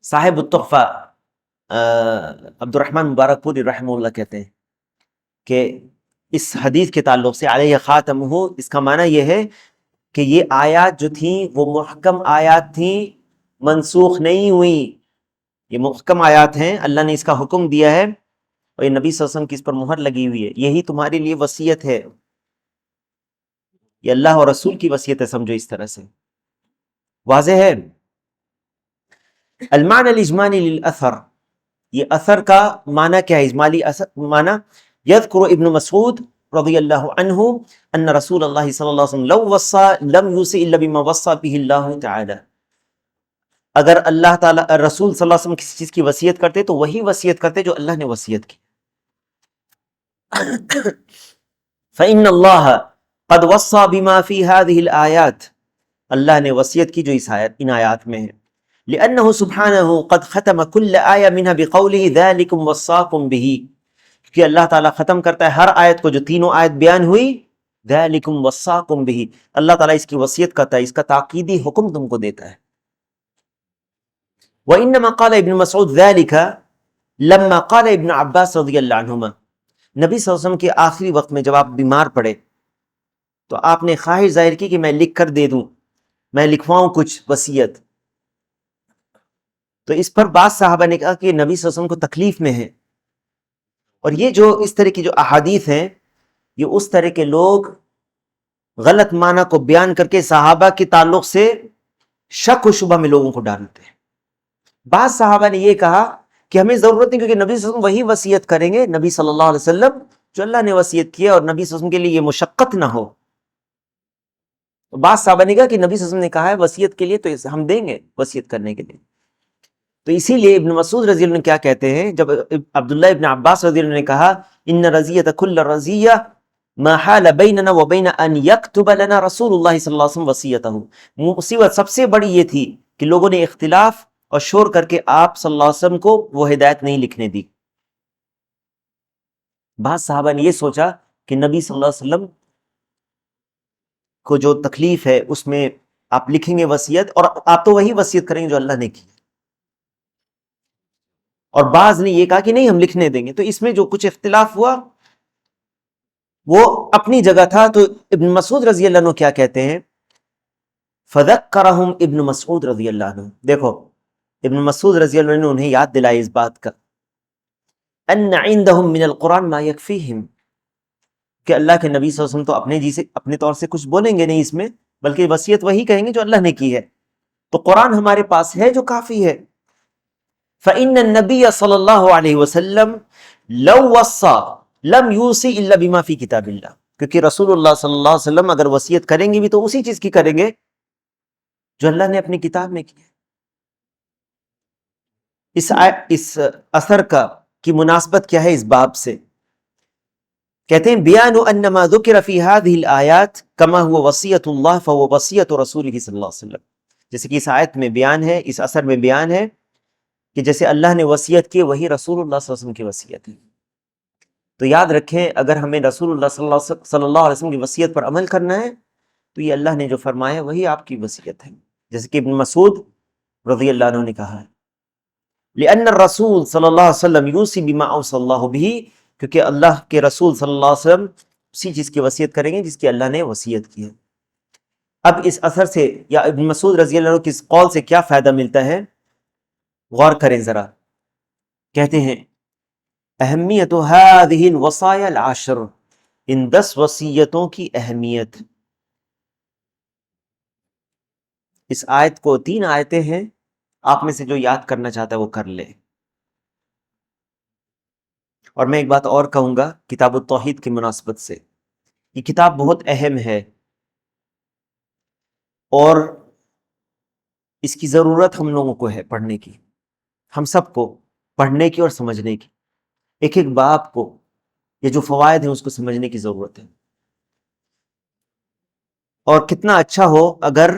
صاحب التحفہ عبد الرحمن مبارک پوری رحمہ اللہ کہتے ہیں کہ اس حدیث کے تعلق سے علیہ خاتمہ، اس کا معنی یہ ہے کہ یہ آیات جو تھیں وہ محکم آیات تھیں، منسوخ نہیں ہوئی، یہ محکم آیات ہیں، اللہ نے اس کا حکم دیا ہے اور یہ نبی صلی اللہ علیہ وسلم کی اس پر مہر لگی ہوئی ہے، یہی تمہارے لیے وصیت ہے، یہ اللہ اور رسول کی وصیت ہے، سمجھو اس طرح سے۔ واضح ہے؟ المعنى الاجمالی للاثر، یہ اثر کا معنی کیا ہے؟ اجمالی اثر معنی، یذکر ابن مسعود رضی اللہ عنہ ان رسول اللہ صلی اللہ علیہ وسلم لو وصى لم يوصي الا بما وصى به اللہ تعالی، اگر اللہ تعالی رسول صلی اللہ علیہ وسلم کسی چیز کی وصیت کرتے تو وہی وصیت کرتے جو اللہ نے وصیت کی. فإن اللہ قد وصى بما في هذه الآیات، اللہ نے وصیت کی جو ان آیات میں ہے. لأنه سبحانه قد ختم كل آية منها بقوله ذلكم وصاكم به، کہ اللہ تعالیٰ ختم کرتا ہے ہر آیت کو جو تینوں آیت بیان ہوئی، ذلكم وصاكم به، اللہ تعالیٰ اس کی وصیت کرتا ہے، اس کا تاکیدی حکم تم کو دیتا ہے. وإنما قال ابن مسعود ذلك لما قال ابن عباس رضی اللہ عنہما، نبی صلی اللہ علیہ وسلم کے آخری وقت میں جب آپ بیمار پڑے تو آپ نے خواہش ظاہر کی کہ میں لکھ کر دے دوں، میں لکھواؤں کچھ وصیت. تو اس پر بعض صحابہ نے کہا کہ نبی صلی اللہ علیہ وسلم کو تکلیف میں ہے، اور یہ جو اس طرح کی جو احادیث ہیں، یہ اس طرح کے لوگ غلط معنی کو بیان کر کے صحابہ کے تعلق سے شک و شبہ میں لوگوں کو ڈالتے ہیں. بعض صحابہ نے یہ کہا کہ ہمیں ضرورت نہیں، کیونکہ نبی صلی اللہ علیہ وسلم وہی وصیت کریں گے، نبی صلی اللہ علیہ وسلم جو اللہ نے وصیت کیا، اور نبی صلی اللہ علیہ وسلم کے لیے یہ مشقت نہ ہو. بعض صحابہ نے کہا کہ نبی صلی اللہ علیہ وسلم نے کہا ہے وصیت کے لیے تو ہم دیں گے وصیت کرنے کے لیے. تو اسی لیے ابن مسعود رضی اللہ عنہ کیا کہتے ہیں، جب عبداللہ ابن عباس رضی اللہ عنہ نے کہا ان رضیۃ کل رضیہ ما حال بیننا وبین ان یکتب لنا رسول اللہ صلی اللہ علیہ وسلم وصیتہ، مصیبت سب سے بڑی یہ تھی کہ لوگوں نے اختلاف اور شور کر کے آپ صلی اللہ علیہ وسلم کو وہ ہدایت نہیں لکھنے دی. بعض صحابہ نے یہ سوچا کہ نبی صلی اللہ علیہ وسلم کو جو تکلیف ہے اس میں آپ لکھیں گے وصیت، اور آپ تو وہی وصیت کریں گے جو اللہ نے کی. اور بعض نے یہ کہا کہ نہیں ہم لکھنے دیں گے. تو اس میں جو کچھ اختلاف ہوا وہ اپنی جگہ تھا. تو ابن مسعود رضی اللہ عنہ کیا کہتے ہیں، فذکرہم ابن مسعود رضی اللہ عنہ، دیکھو ابن مسعود رضی اللہ عنہ نے انہیں یاد دلائی اس بات کا، ان عندہم من القرآن ما یکفیہم، کہ اللہ کے نبی صلی اللہ علیہ وسلم تو اپنے جی سے اپنے طور سے کچھ بولیں گے نہیں اس میں، بلکہ وصیت وہی کہیں گے جو اللہ نے کی ہے. تو قرآن ہمارے پاس ہے جو کافی ہے. فإن النبي صلی اللہ علیہ وسلم لو وصى لم يوصي الا بما في کتاب اللہ، کیونکہ رسول اللہ صلی اللہ علیہ وسلم اگر وصیت کریں گے بھی تو اسی چیز کی کریں گے جو اللہ نے اپنی کتاب میں کی ہے. اس اثر کی مناسبت کیا ہے اس باب سے؟ کہتے ہیں بیان ان ما ذکر فی هذه الآیات کما هو وصیۃ اللہ فهو وصیۃ رسولہ صلی اللہ علیہ وسلم، جیسے کہ اس آیت میں بیان ہے، اس اثر میں بیان ہے کہ جیسے اللہ نے وصیت کی وہی رسول اللہ صلی اللہ علیہ وسلم کی وصیت ہے. تو یاد رکھیں اگر ہمیں رسول اللہ صلی اللہ علیہ وسلم کی وصیت پر عمل کرنا ہے تو یہ اللہ نے جو فرمایا وہی آپ کی وصیت ہے، جیسے کہ ابن مسعود رضی اللہ عنہ نے کہا ہے. لأن الرسول صلی اللہ علیہ وسلم یوصی بما اوصى اللہ به، کیونکہ اللہ کے رسول صلی اللہ علیہ وسلم اسی چیز کی وصیت کریں گے جس کی اللہ نے وصیت کی ہے. اب اس اثر سے یا ابن مسعود رضی اللہ عنہ کی اس قول سے کیا فائدہ ملتا ہے، غور کریں ذرا. کہتے ہیں اہمیت هذه الوصايا العشر، ان 10 وصیتوں کی اہمیت. اس آیت کو 3 آیتیں ہیں، آپ میں سے جو یاد کرنا چاہتا ہے وہ کر لے. اور میں ایک بات اور کہوں گا کتاب التوحید کی مناسبت سے، یہ کتاب بہت اہم ہے اور اس کی ضرورت ہم لوگوں کو ہے پڑھنے کی، ہم سب کو پڑھنے کی اور سمجھنے کی. ایک ایک باب کو یہ جو فوائد ہیں اس کو سمجھنے کی ضرورت ہے. اور کتنا اچھا ہو اگر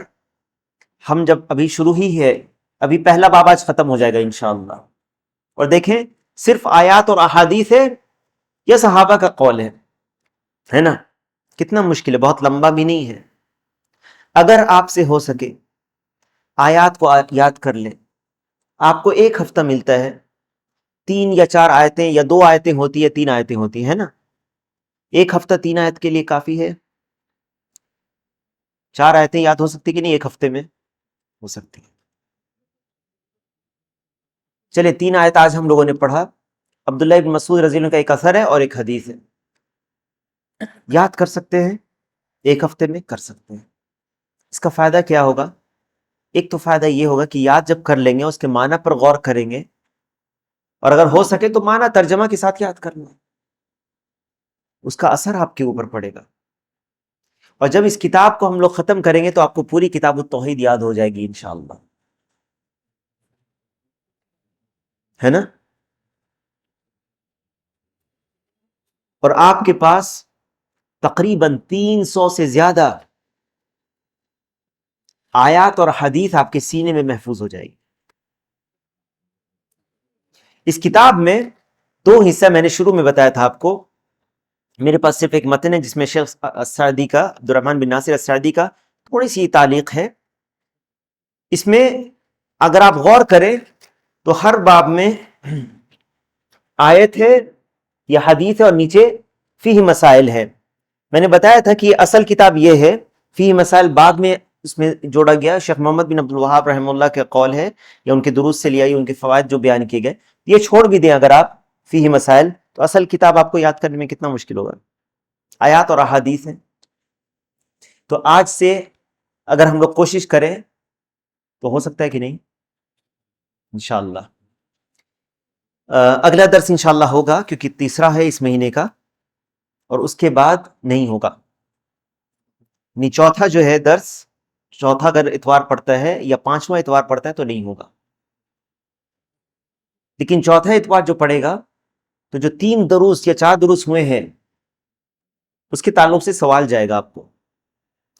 ہم جب ابھی شروع ہی ہے، ابھی پہلا باب آج ختم ہو جائے گا انشاءاللہ، اور دیکھیں صرف آیات اور احادیث ہے یا صحابہ کا قول ہے نا، کتنا مشکل ہے، بہت لمبا بھی نہیں ہے. اگر آپ سے ہو سکے آیات کو یاد کر لیں، آپ کو 1 ہفتہ ملتا ہے، 3 یا 4 آیتیں یا 2 آیتیں ہوتی ہے، 3 آیتیں ہوتی ہیں نا، 1 ہفتہ 3 آیت کے لیے کافی ہے. 4 آیتیں یاد ہو سکتی کہ نہیں 1 ہفتے میں؟ ہو سکتی ہے. چلے 3 آیت آج ہم لوگوں نے پڑھا. عبداللہ ابن مسعود رضی اللہ عنہ کا ایک اثر ہے اور ایک حدیث ہے، یاد کر سکتے ہیں 1 ہفتے میں کر سکتے ہیں. اس کا فائدہ کیا ہوگا؟ ایک تو فائدہ یہ ہوگا کہ یاد جب کر لیں گے اس کے معنی پر غور کریں گے، اور اگر ہو سکے تو معنی ترجمہ کے ساتھ یاد کرنا، اس کا اثر آپ کے اوپر پڑے گا۔ اور جب اس کتاب کو ہم لوگ ختم کریں گے تو آپ کو پوری کتاب التوحید یاد ہو جائے گی انشاءاللہ، ہے نا؟ اور آپ کے پاس تقریباً 300 سے زیادہ آیات اور حدیث آپ کے سینے میں محفوظ ہو جائے گی۔ اس کتاب میں دو حصہ میں نے شروع میں بتایا تھا آپ کو، میرے پاس صرف ایک متن ہے جس میں شیخ السعدی کا، عبدالرحمن بن ناصر السعدی کا تھوڑی سی تعلیق ہے۔ اس میں اگر آپ غور کریں تو ہر باب میں آیت ہے یا حدیث ہے اور نیچے فیہ مسائل ہے۔ میں نے بتایا تھا کہ اصل کتاب یہ ہے، فیہ مسائل بعد میں اس میں جوڑا گیا، شیخ محمد بن عبد الوہاب رحمہ اللہ کے قول ہے یا ان کے دروس سے لیا، ان کے فوائد جو بیان کیے گئے، یہ چھوڑ بھی دیں اگر آپ فیہ مسائل، تو اصل کتاب آپ کو یاد کرنے میں کتنا مشکل ہوگا۔ آیات اور احادیث ہیں، تو آج سے اگر ہم لوگ کوشش کریں تو ہو سکتا ہے کہ نہیں، انشاءاللہ۔ اگلا درس انشاءاللہ ہوگا کیونکہ تیسرا ہے اس مہینے کا، اور اس کے بعد نہیں ہوگا، یعنی چوتھا جو ہے درس، چوتھا اگر اتوار پڑتا ہے یا پانچواں اتوار پڑتا ہے تو نہیں ہوگا، لیکن چوتھا اتوار جو پڑے گا تو جو 3 دروس یا 4 دروس ہوئے ہیں اس کے تعلق سے سوال جائے گا آپ کو،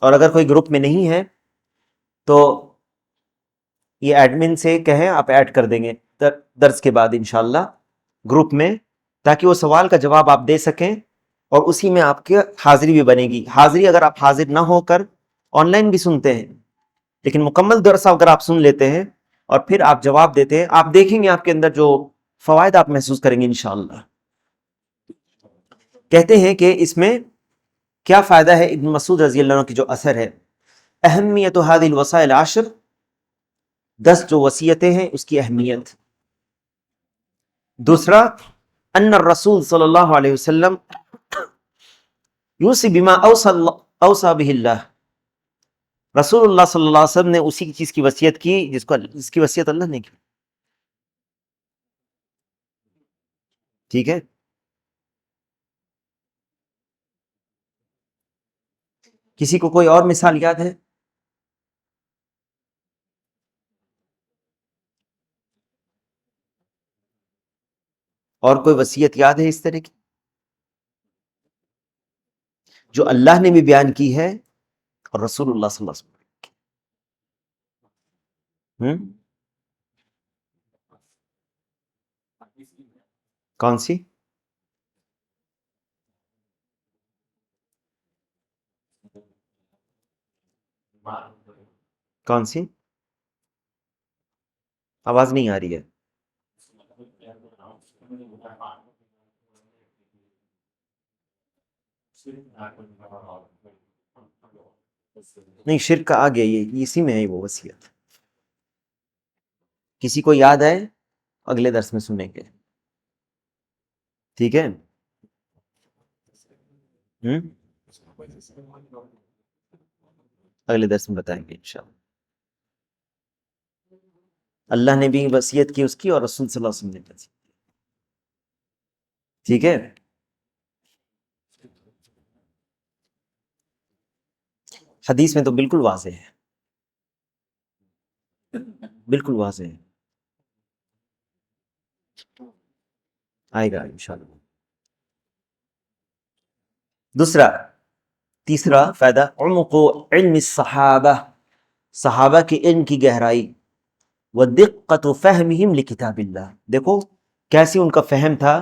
اور اگر کوئی گروپ میں نہیں ہے تو یہ ایڈمن سے کہیں، آپ ایڈ کر دیں گے درس کے بعد انشاءاللہ گروپ میں، تاکہ وہ سوال کا جواب آپ دے سکیں، اور اسی میں آپ کی حاضری بھی بنے گی۔ حاضری اگر آپ حاضر نہ ہو کر آن لائن بھی سنتے ہیں، لیکن مکمل درس اگر آپ سن لیتے ہیں اور پھر آپ جواب دیتے ہیں، آپ دیکھیں گے آپ کے اندر جو فوائد آپ محسوس کریں گے انشاءاللہ۔ کہتے ہیں کہ اس میں کیا فائدہ ہے، ابن مسعود رضی اللہ عنہ کی جو اثر ہے، اہمیت هذه الوصايا العشر، 10 جو وصیتیں ہیں اس کی اہمیت۔ دوسرا، ان الرسول صلی اللہ علیہ وسلم یوصی بما اوصى به اللہ، رسول اللہ صلی اللہ علیہ وسلم نے اسی چیز کی وصیت کی جس کی وصیت اللہ نے کی، ٹھیک ہے؟ کسی کو کوئی اور مثال یاد ہے؟ اور کوئی وصیت یاد ہے اس طرح کی جو اللہ نے بھی بیان کی ہے اور رسول اللہ صلی اللہ علیہ وسلم؟ کون سی؟ کون سی؟ آواز نہیں آ رہی ہے۔ نہیں، شرک کا آ گیا، یہ اسی میں ہے وہ وصیت۔ کسی کو یاد ہے؟ اگلے درس میں سنیں گے، ٹھیک ہے؟ اگلے درس میں بتائیں گے انشاءاللہ۔ اللہ نے بھی وصیت کی اس کی، اور رسول صلی اللہ علیہ وسلم نے وصیت کی، ٹھیک ہے؟ حدیث میں تو بالکل واضح ہے، بالکل واضح ہے، آئے گا انشاءاللہ۔ تیسرا فائدہ، عمق علم الصحابہ، صحابہ کے علم کی گہرائی، ودقت فہمہم لکتاب اللہ، دیکھو کیسی ان کا فہم تھا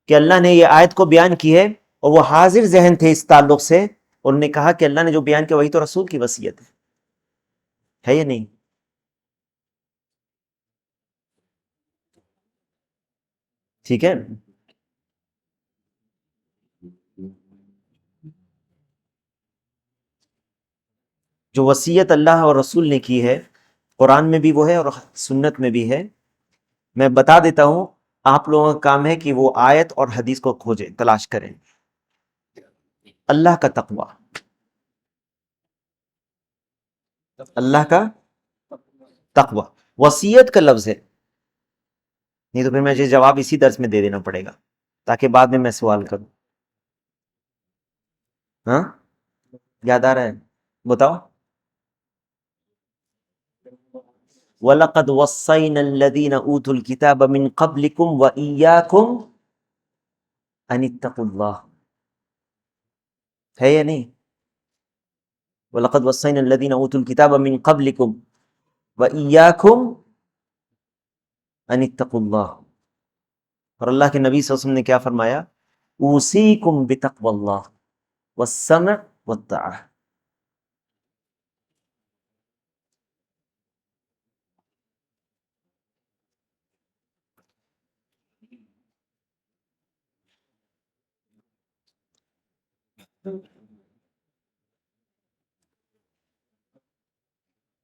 کہ اللہ نے یہ آیت کو بیان کی ہے، اور وہ حاضر ذہن تھے اس تعلق سے، انہوں نے کہا کہ اللہ نے جو بیان کیا وہی تو رسول کی وصیت ہے یا نہیں؟ ٹھیک ہے؟ جو وصیت اللہ اور رسول نے کی ہے، قرآن میں بھی وہ ہے اور سنت میں بھی ہے۔ میں بتا دیتا ہوں، آپ لوگوں کا کام ہے کہ وہ آیت اور حدیث کو کھوجیں، تلاش کریں۔ اللہ کا تقوی، اللہ کا تقوی، وصیت کا لفظ ہے، نہیں تو پھر مجھے جواب اسی درس میں دے دینا پڑے گا تاکہ بعد میں سوال کروں. ہاں یاد آ رہا ہے؟ بتاؤ. وَلَقَدْ وَصَّيْنَا الَّذِينَ أُوتُوا الْكِتَابَ مِنْ قَبْلِكُمْ وَإِيَّاكُمْ أَنِ اتَّقُوا اللَّهَ. ہے یا نہیں؟ وَلَقَدْ وَصَّيْنَا الَّذِينَ أُوتُوا الْكِتَابَ مِنْ قَبْلِكُمْ وَإِيَّاكُمْ أَنِ اتَّقُوا اللَّهَ. اور اللہ کے نبی صلی اللہ علیہ وسلم نے کیا فرمایا؟ اوصیکم بتقوی اللہ والسمع والطاعہ.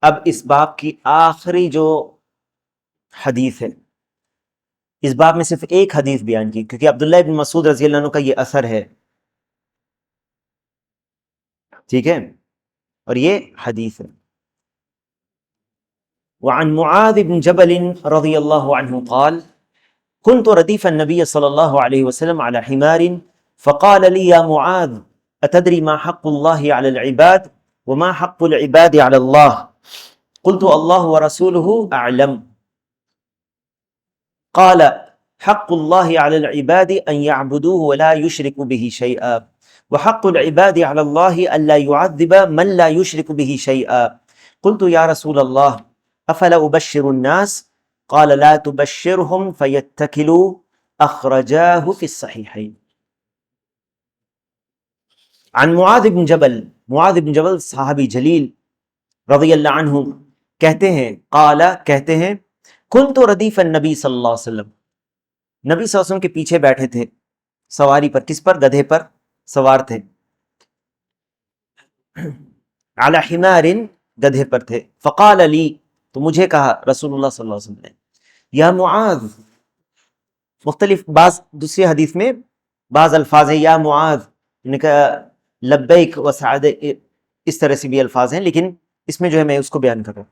اب اس باب کی آخری جو حدیث ہے، اس باب میں صرف ایک حدیث بیان کی، کیونکہ عبداللہ بن مسعود رضی اللہ عنہ کا یہ اثر ہے، ٹھیک ہے، اور یہ حدیث ہے. وعن معاذ بن جبل رضی اللہ عنہ قال كنت رديف النبي صلى الله عليه وسلم على حمار فقال لي يا معاذ أتدري ما حق الله على العباد وما حق العباد على الله؟ قلت الله ورسوله أعلم. قال حق الله على العباد أن يعبدوه ولا يشركوا به شيئا وحق العباد على الله أن لا يعذب من لا يشرك به شيئا. قلت يا رسول الله أفلا أبشر الناس؟ قال لا تبشرهم فيتكلوا. أخرجاه في الصحيحين. عن معاذ بن جبل، معاذ بن جبل صحابی جلیل رضی اللہ عنہ کہتے ہیں، قال کہتے ہیں، کنت ردیف النبی صلی اللہ علیہ وسلم، نبی صلی اللہ علیہ وسلم کے پیچھے بیٹھے تھے، سواری پر. کس پر؟ گدھے پر سوار تھے. علی حمار، گدھے پر تھے. فقال لی، تو مجھے کہا رسول اللہ صلی اللہ علیہ وسلم نے، یا معاذ. مختلف بعض دوسری حدیث میں بعض الفاظ ہیں یا معاذ، نے کہا لبیک وسعد، اس طرح سے بھی الفاظ ہیں، لیکن اس میں جو ہے میں اس کو بیان کر رہا ہوں.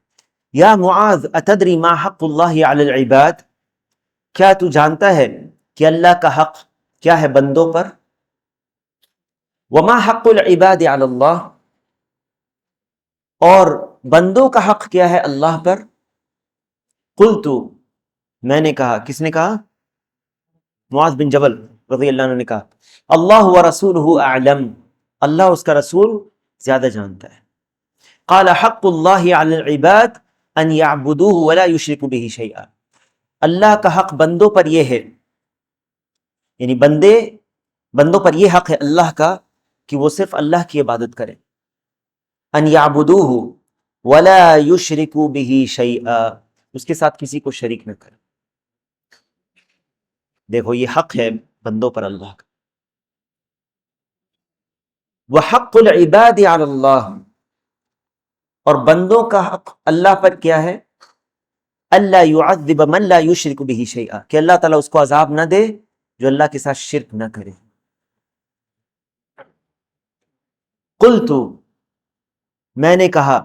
یا معاذ اتدری ما حق اللہ علی العباد، کیا تو جانتا ہے کہ اللہ کا حق کیا ہے بندوں پر؟ وما حق العباد علی اللہ، اور بندوں کا حق کیا ہے اللہ پر؟ قلت، میں نے کہا، کس نے کہا؟ معاذ بن جبل رضی اللہ عنہ نے کہا، اللہ ورسولہ اعلم، اللہ اس کا رسول زیادہ جانتا ہے. قال حق اللہ علی العباد ان یعبدوہ ولا یشرکوا بہ شیئا، اللہ کا حق بندوں پر یہ ہے، یعنی بندوں پر یہ حق ہے اللہ کا کہ وہ صرف اللہ کی عبادت کریں. ان یعبدوہ ولا یشرکوا بہ شیئا، اس کے ساتھ کسی کو شریک نہ کریں. دیکھو یہ حق ہے بندوں پر اللہ کا. وحق العباد علی اللہ، اور بندوں کا حق اللہ پر کیا ہے؟ اللہ یعذب من لا یشرک بہ شیئا، کہ اللہ تعالیٰ اس کو عذاب نہ دے جو اللہ کے ساتھ شرک نہ کرے. قلت، میں نے کہا،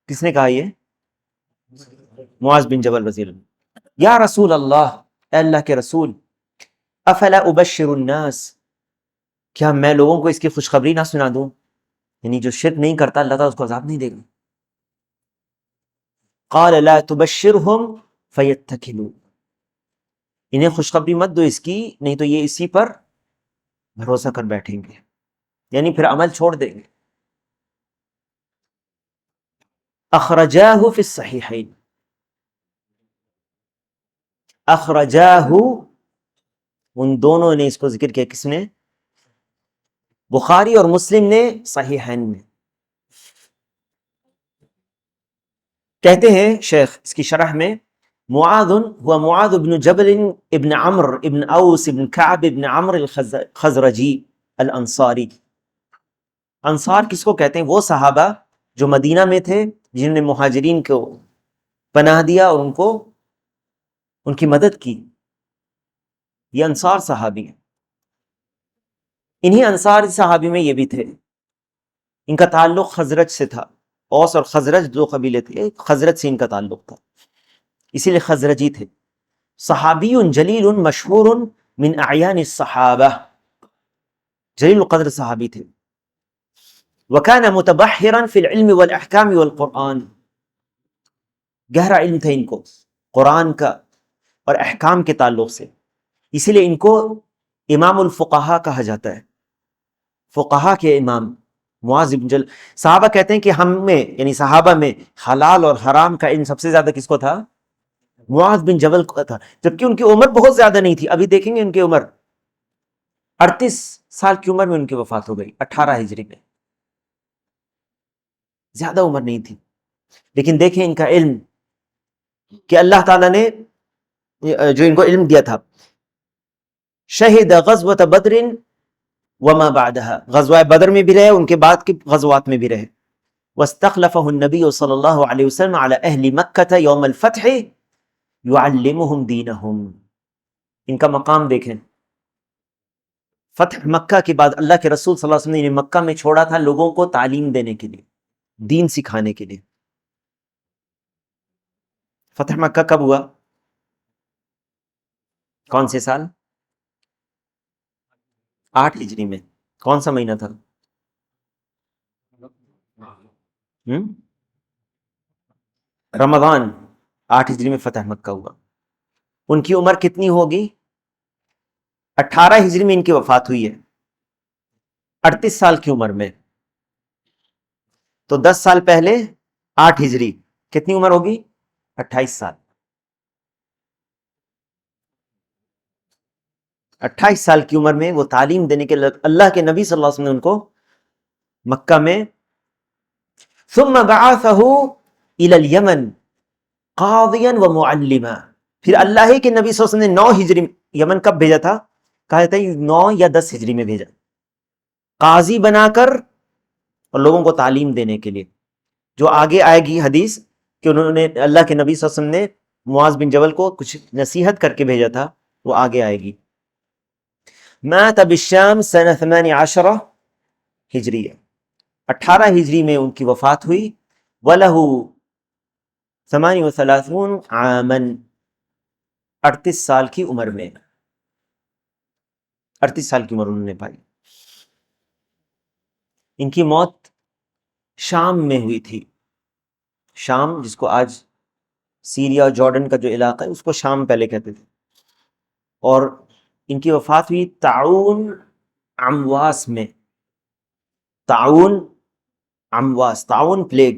کس نے کہا؟ یہ معاذ بن جبل رضی اللہ عنہ. یا رسول اللہ، اے اللہ کے رسول، افلا ابشر الناس، کیا میں لوگوں کو اس کی خوشخبری نہ سنا دوں؟ یعنی جو شرک نہیں کرتا اللہ تعالیٰ اس کو عذاب نہیں دے گا. قال لا تبشرهم فيتكلوا، انہیں خوشخبری مت دو اس کی، نہیں تو یہ اسی پر بھروسہ کر بیٹھیں گے، یعنی پھر عمل چھوڑ دیں گے. اخرجاہ فی الصحیحین، اخرجاہ، ان دونوں نے اس کو ذکر کیا، کس نے؟ بخاری اور مسلم نے صحیحین میں. کہتے ہیں شیخ اس کی شرح میں، معاذ ہوا معاذ بن جبل ابن عمر ابن اوس ابن کعب ابن عمر الخزرجی الانصاری. انصار کس کو کہتے ہیں؟ وہ صحابہ جو مدینہ میں تھے، جنہوں نے مہاجرین کو پناہ دیا اور ان کی مدد کی، یہ انصار صحابی ہیں. انہی انصار صحابی میں یہ بھی تھے، ان کا تعلق خزرج سے تھا. اوس اور خزرج دو قبیلے تھے، خزرج سے ان کا تعلق تھا، اسی لیے خزرجی تھے۔ صحابی جلیل مشہور من اعیان الصحابہ، جلیل القدر صحابی تھے۔ وکان متبحرا فی العلم والاحکام والقرآن، گہرا علم تھا ان کو قرآن کا اور احکام کے تعلق سے، اسی لیے ان کو امام الفقہاء کہا جاتا ہے، فقہاء کے امام۔ معاذ بن جبل، صحابہ کہتے ہیں کہ ہم میں یعنی صحابہ میں حلال اور حرام کا علم سب سے زیادہ کس کو تھا؟ معاذ بن جبل کو تھا، جبکہ ان کی عمر بہت زیادہ نہیں تھی۔ ابھی دیکھیں گے ان کی عمر 38 سال کی عمر میں ان کی وفات ہو گئی، 18 ہجری میں، زیادہ عمر نہیں تھی۔ لیکن دیکھیں ان کا علم کہ اللہ تعالیٰ نے جو ان کو علم دیا تھا۔ شہد غزوۃ بدر وما بعدها، غزوہ بدر میں بھی رہے، ان کے بعد کی غزوات میں بھی رہے۔ واستخلفه النبی صلی اللہ علیہ وسلم علی اہل مکہ یوم الفتح یعلمهم دینہم، ان کا مقام دیکھیں۔ فتح مکہ کے بعد اللہ کے رسول صلی اللہ علیہ وسلم نے مکہ میں چھوڑا تھا لوگوں کو تعلیم دینے کے لیے، دین سکھانے کے لیے۔ فتح مکہ کب ہوا؟ کون سے سال؟ 8 ہجری میں۔ کون سا مہینہ تھا؟ رمضان، 8 ہجری میں فتح مکہ ہوا۔ ان کی عمر کتنی ہوگی؟ 18 ہجری میں ان کی وفات ہوئی ہے، 38 سال کی عمر میں، تو 10 سال پہلے 8 ہجری کتنی عمر ہوگی؟ 28 سال۔ 28 سال کی عمر میں وہ تعلیم دینے کے لیے اللہ کے نبی صلی اللہ علیہ وسلم نے ان کو مکہ میں، ثم بعثه الى الیمن قاضیا ومعلما، پھر اللہ ہی کے نبی صلی اللہ علیہ وسلم نے 9 ہجری یمن کب بھیجا تھا؟ کہا جاتا ہے 9 یا 10 ہجری میں بھیجا، قاضی بنا کر اور لوگوں کو تعلیم دینے کے لیے۔ جو آگے آئے گی حدیث کہ انہوں نے اللہ کے نبی صلی اللہ علیہ وسلم نے معاذ بن جبل کو کچھ نصیحت کر کے بھیجا تھا، وہ آگے آئے گی۔ مات بالشام سنہ 18 ہجری، 18 ہجری میں ان کی وفات ہوئی۔ وَلَهُ 38 عاماً، 38 سال کی عمر میں، 38 سال کی عمر انہوں نے پائی۔ ان کی موت شام میں ہوئی تھی، شام جس کو آج سیریا اور جارڈن کا جو علاقہ ہے اس کو شام پہلے کہتے تھے، اور ان کی وفات ہوئی تعاون امواس میں۔ تعاون امواس، تعاون پلیگ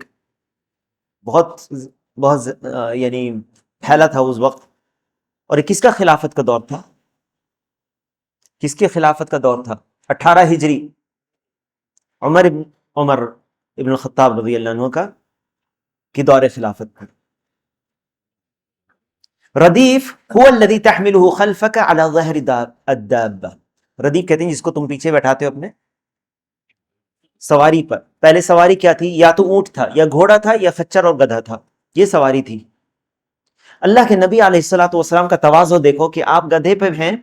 بہت یعنی پھیلا تھا اس وقت، اور یہ کس کا خلافت کا دور تھا؟ کس کے خلافت کا دور تھا؟ 18 ہجری، عمر ابن الخطاب رضی اللہ عنہ کا کی دور خلافت تھا۔ ردیف هو الذي تحمله خلفك على ظهر الدابة، ردیف کہتے ہیں جس کو تم پیچھے بیٹھاتے ہو اپنے سواری پر۔ پہلے سواری کیا تھی؟ یا تو اونٹ تھا، یا گھوڑا تھا، یا خچر اور گدھا تھا، یہ سواری تھی۔ اللہ کے نبی علیہ الصلوۃ والسلام کا تواضع دیکھو کہ آپ گدھے پہ ہیں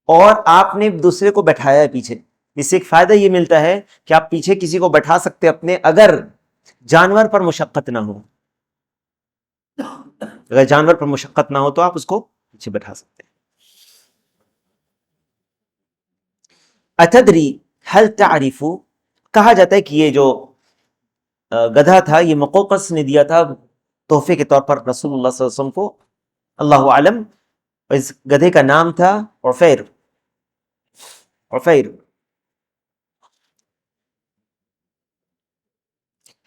اور آپ نے دوسرے کو بٹھایا ہے پیچھے۔ اس سے ایک فائدہ یہ ملتا ہے کہ آپ پیچھے کسی کو بٹھا سکتے اپنے، اگر جانور پر مشقت نہ ہو، اگر جانور پر مشقت نہ ہو تو آپ اس کو پیچھے بٹھا سکتے ہیں۔ اتدری هل تعرف، کہا جاتا ہے کہ یہ جو گدھا تھا یہ مقوقس نے دیا تھا تحفے کے طور پر رسول اللہ صلی اللہ علیہ وسلم کو، اللہ عالم۔ اس گدھے کا نام تھا عفیر۔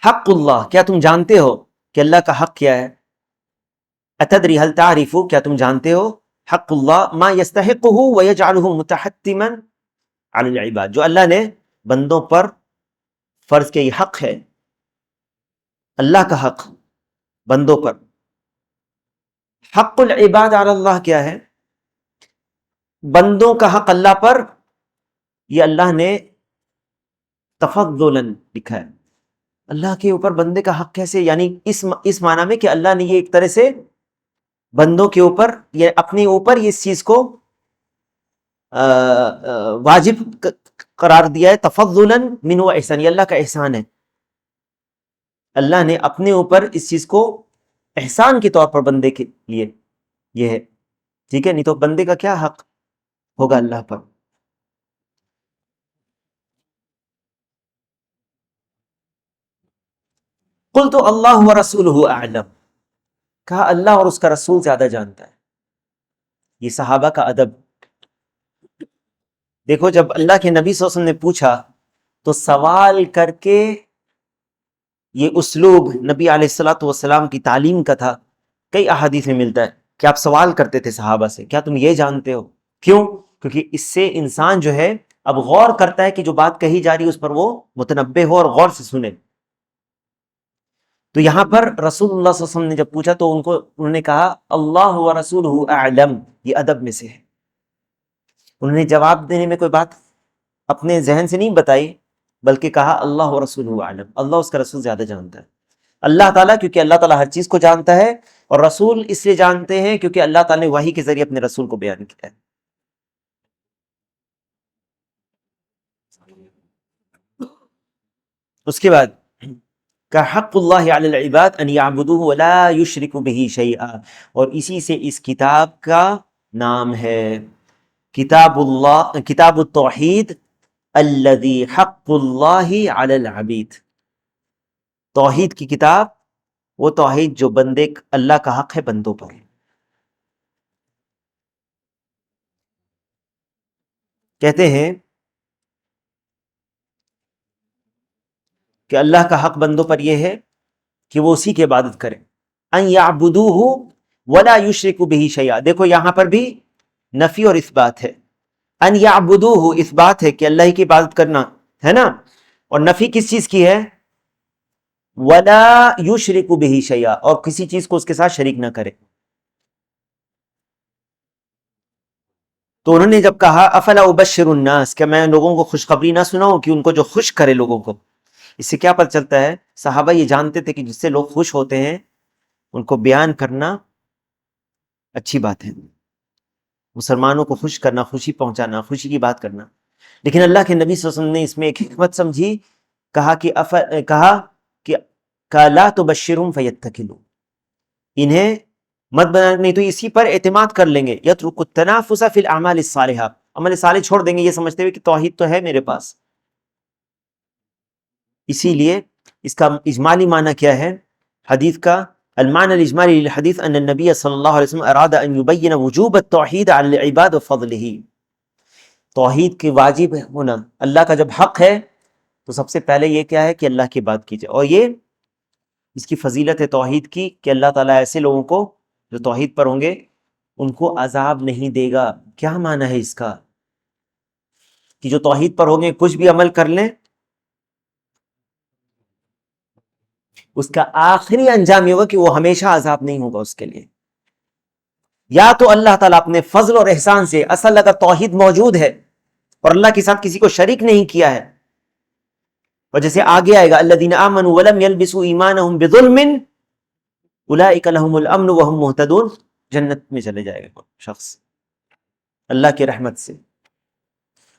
حق اللہ، کیا تم جانتے ہو کہ اللہ کا حق کیا ہے؟ اتدری هل تعرف، کیا تم جانتے ہو حق اللہ ما یستحقہ ویجعلہ متحتما علی العباد، جو اللہ نے بندوں پر فرض کیا، یہ حق ہے اللہ کا حق بندوں پر۔ حق العباد علی اللہ کیا ہے؟ بندوں کا حق اللہ پر، یہ اللہ نے تفضلا لکھا ہے۔ اللہ کے اوپر بندے کا حق کیسے؟ یعنی اس معنی میں کہ اللہ نے یہ ایک طرح سے بندوں کے اوپر، یہ اپنے اوپر یہ اس چیز کو واجب قرار دیا ہے، تفضلا منہ و احسان، یہ اللہ کا احسان ہے۔ اللہ نے اپنے اوپر اس چیز کو احسان کے طور پر بندے کے لیے یہ ہے، ٹھیک ہے، نہیں تو بندے کا کیا حق ہوگا اللہ پر. قلت اللہ ورسولہ اعلم، کہا اللہ اور اس کا رسول زیادہ جانتا ہے. یہ صحابہ کا ادب. دیکھو جب اللہ کے نبی صلی اللہ علیہ وسلم نے پوچھا تو سوال کر کے، یہ اسلوب نبی علیہ الصلوۃ والسلام کی تعلیم کا تھا. کئی احادیث میں ملتا ہے کہ آپ سوال کرتے تھے صحابہ سے، کیا تم یہ جانتے ہو؟ کیوں؟ کیونکہ اس سے انسان جو ہے اب غور کرتا ہے کہ جو بات کہی جا رہی ہے اس پر وہ متنبہ ہو اور غور سے سنے. تو یہاں پر رسول اللہ صلی اللہ علیہ وسلم نے جب پوچھا تو انہوں نے کہا اللہ و رسولہ اعلم. یہ ادب میں سے ہے. انہوں نے جواب دینے میں کوئی بات اپنے ذہن سے نہیں بتائی، بلکہ کہا اللہ و رسولہ اعلم، اللہ اس کا رسول زیادہ جانتا ہے. اللہ تعالیٰ کیونکہ اللہ تعالیٰ ہر چیز کو جانتا ہے، اور رسول اس لیے جانتے ہیں کیونکہ اللہ تعالیٰ نے وحی کے ذریعے اپنے رسول کو بیان کیا ہے. اس کے بعد کہ حق اللہ علی العباد ان یعبدوہ ولا یشرکوا بہ شیئا، اور اسی سے اس کتاب کا نام ہے کتاب اللہ، کتاب التوحید الذی حق اللہ علی العبید. توحید کی کتاب، وہ توحید جو بندے اللہ کا حق ہے بندوں پر. کہتے ہیں کہ اللہ کا حق بندوں پر یہ ہے کہ وہ اسی کی عبادت کریں. ان یعبدوہ ولا یشرکوا بہ شیئا، دیکھو یہاں پر بھی نفی اور اثبات ہے. ان یعبدوہ اثبات ہے کہ اللہ ہی کی عبادت کرنا ہے نا، اور نفی کس چیز کی ہے؟ ولا یشرکوا بہ شیئا، اور کسی چیز کو اس کے ساتھ شریک نہ کرے. تو انہوں نے جب کہا افلا ابشر الناس، کہ میں لوگوں کو خوشخبری نہ سناؤں کہ ان کو جو خوش کرے لوگوں کو. اس سے کیا پتہ چلتا ہے؟ صحابہ یہ جانتے تھے کہ جس سے لوگ خوش ہوتے ہیں ان کو بیان کرنا اچھی بات ہے، مسلمانوں کو خوش کرنا، خوشی پہنچانا، خوشی کی بات کرنا. لیکن اللہ کے نبی صلی اللہ علیہ وسلم نے اس میں ایک حکمت سمجھی. کہا کہ لا تبشرہم فیتکلوا، انہیں مت بنا، نہیں تو اسی پر اعتماد کر لیں گے. یترک التنافس فی الاعمال الصالحہ، عمل صالح چھوڑ دیں گے یہ سمجھتے ہوئے کہ توحید تو ہے میرے پاس. اسی لیے اس کا اجمالی معنی کیا ہے حدیث کا؟ المعنى الاجمالی للحدیث ان النبی صلی اللہ علیہ وسلم اراد ان یبین وجوب التوحید علی العباد وفضلہ. توحید کی واجب ہونا اللہ کا جب حق ہے تو سب سے پہلے یہ کیا ہے کہ اللہ کی بات کی جائے، اور یہ اس کی فضیلت ہے توحید کی کہ اللہ تعالیٰ ایسے لوگوں کو جو توحید پر ہوں گے ان کو عذاب نہیں دے گا. کیا معنی ہے اس کا؟ کہ جو توحید پر ہوں گے کچھ بھی عمل کر لیں اس کا آخری انجام یہ ہوگا کہ وہ ہمیشہ عذاب نہیں ہوگا اس کے لیے. یا تو اللہ تعالیٰ اپنے فضل اور احسان سے، اصل اگر توحید موجود ہے اور اللہ کے ساتھ کسی کو شریک نہیں کیا ہے، اور جیسے آگے آئے گا الذین آمنوا ولم یلبسوا ایمانہم بظلم اولئک لہم الامن وہم مہتدون، جنت میں چلے جائے گا شخص اللہ کی رحمت سے.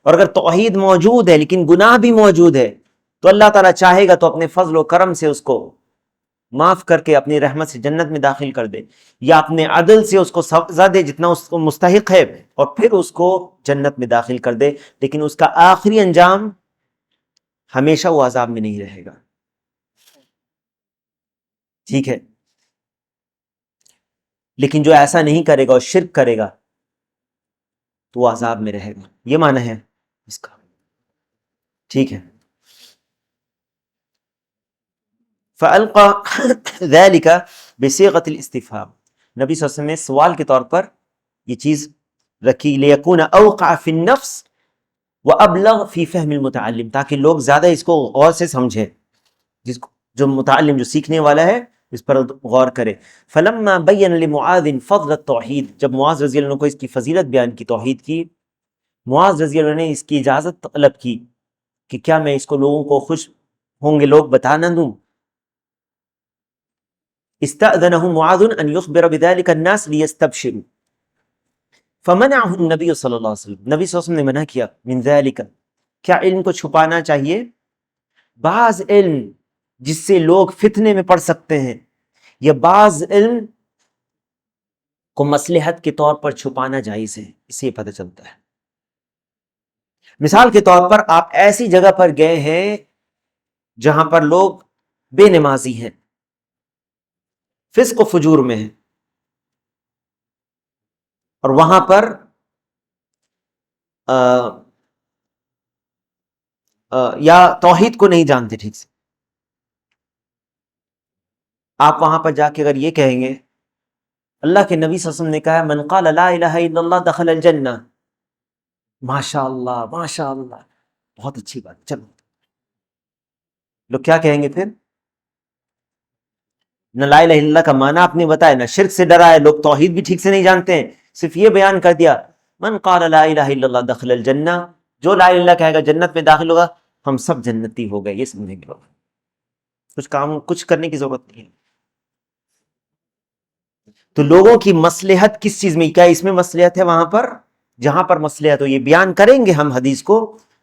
اور اگر توحید موجود ہے لیکن گناہ بھی موجود ہے تو اللہ تعالیٰ چاہے گا تو اپنے فضل و کرم سے اس کو معاف کر کے اپنی رحمت سے جنت میں داخل کر دے، یا اپنے عدل سے اس کو سزا دے جتنا اس کو مستحق ہے، اور پھر اس کو جنت میں داخل کر دے. لیکن اس کا آخری انجام ہمیشہ وہ عذاب میں نہیں رہے گا. ٹھیک ہے، لیکن جو ایسا نہیں کرے گا اور شرک کرے گا تو وہ عذاب میں رہے گا. یہ معنی ہے اس کا. ٹھیک ہے. فَأَلْقَى ذَلِكَ بِصِيغَةِ الْإِسْتِفْهَامِ، نبی صلی اللہ علیہ وسلم نے سوال کے طور پر یہ چیز رکھی. لِيَكُونَ أَوْقَعَ فِي النَّفْسِ وَأَبْلَغَ فِي فَهْمِ الْمُتَعَلِّمِ، تاکہ لوگ زیادہ اس کو غور سے سمجھے، جو متعلم جو سیکھنے والا ہے اس پر غور کرے. فَلَمَّا بَيَّنَ لِمُعَاذٍ فَضْلَ التَّوْحِيدِ، جب معاذ رضی اللہ عنہ کو اس کی فضیلت بیان کی توحید کی، معاذ رضی اللہ عنہ نے اس کی اجازت طلب کی کہ کیا میں اس کو لوگوں کو خوش ہوں گے لوگ بتا نہ دوں. استأذنه معاذ ان يخبر بذلك الناس ليستبشروا فمنعه النبي صلی اللہ علیہ وسلم، نبی صلی اللہ علیہ وسلم نے منع کیا. من ذلك، کیا علم کو چھپانا چاہیے؟ بعض علم جس سے لوگ فتنے میں پڑ سکتے ہیں، یا بعض علم کو مصلحت کے طور پر چھپانا جائز ہے، اس سے پتہ چلتا ہے۔ مثال کے طور پر آپ ایسی جگہ پر گئے ہیں جہاں پر لوگ بے نمازی ہیں، فسق و فجور میں ہیں، اور وہاں پر یا توحید کو نہیں جانتے ٹھیک سے، آپ وہاں پر جا کے اگر یہ کہیں گے، اللہ کے نبی صلی اللہ علیہ وسلم نے کہا من قال لا الہ الا اللہ دخل الجنہ، ماشاء اللہ ماشاء اللہ، بہت اچھی بات، چلو لوگ کیا کہیں گے پھر؟ نہ لا الہ الا اللہ کا معنی آپ نے بتایا، نہ شرک سے ڈرا ہے، لوگ توحید بھی ٹھیک سے نہیں جانتے ہیں، صرف یہ بیان کر دیا من قال لا الہ الا اللہ دخل الجنہ، جو لا الہ الا اللہ کہے گا جنت میں داخل ہوگا، ہم سب جنتی ہو گئے، یہ سمجھیں گے لوگ، کچھ کرنے کی ضرورت نہیں ہے۔ تو لوگوں کی مصلحت کس چیز میں، کیا اس میں مصلحت ہے؟ وہاں پر جہاں پر مصلحت ہو یہ بیان کریں گے ہم حدیث کو،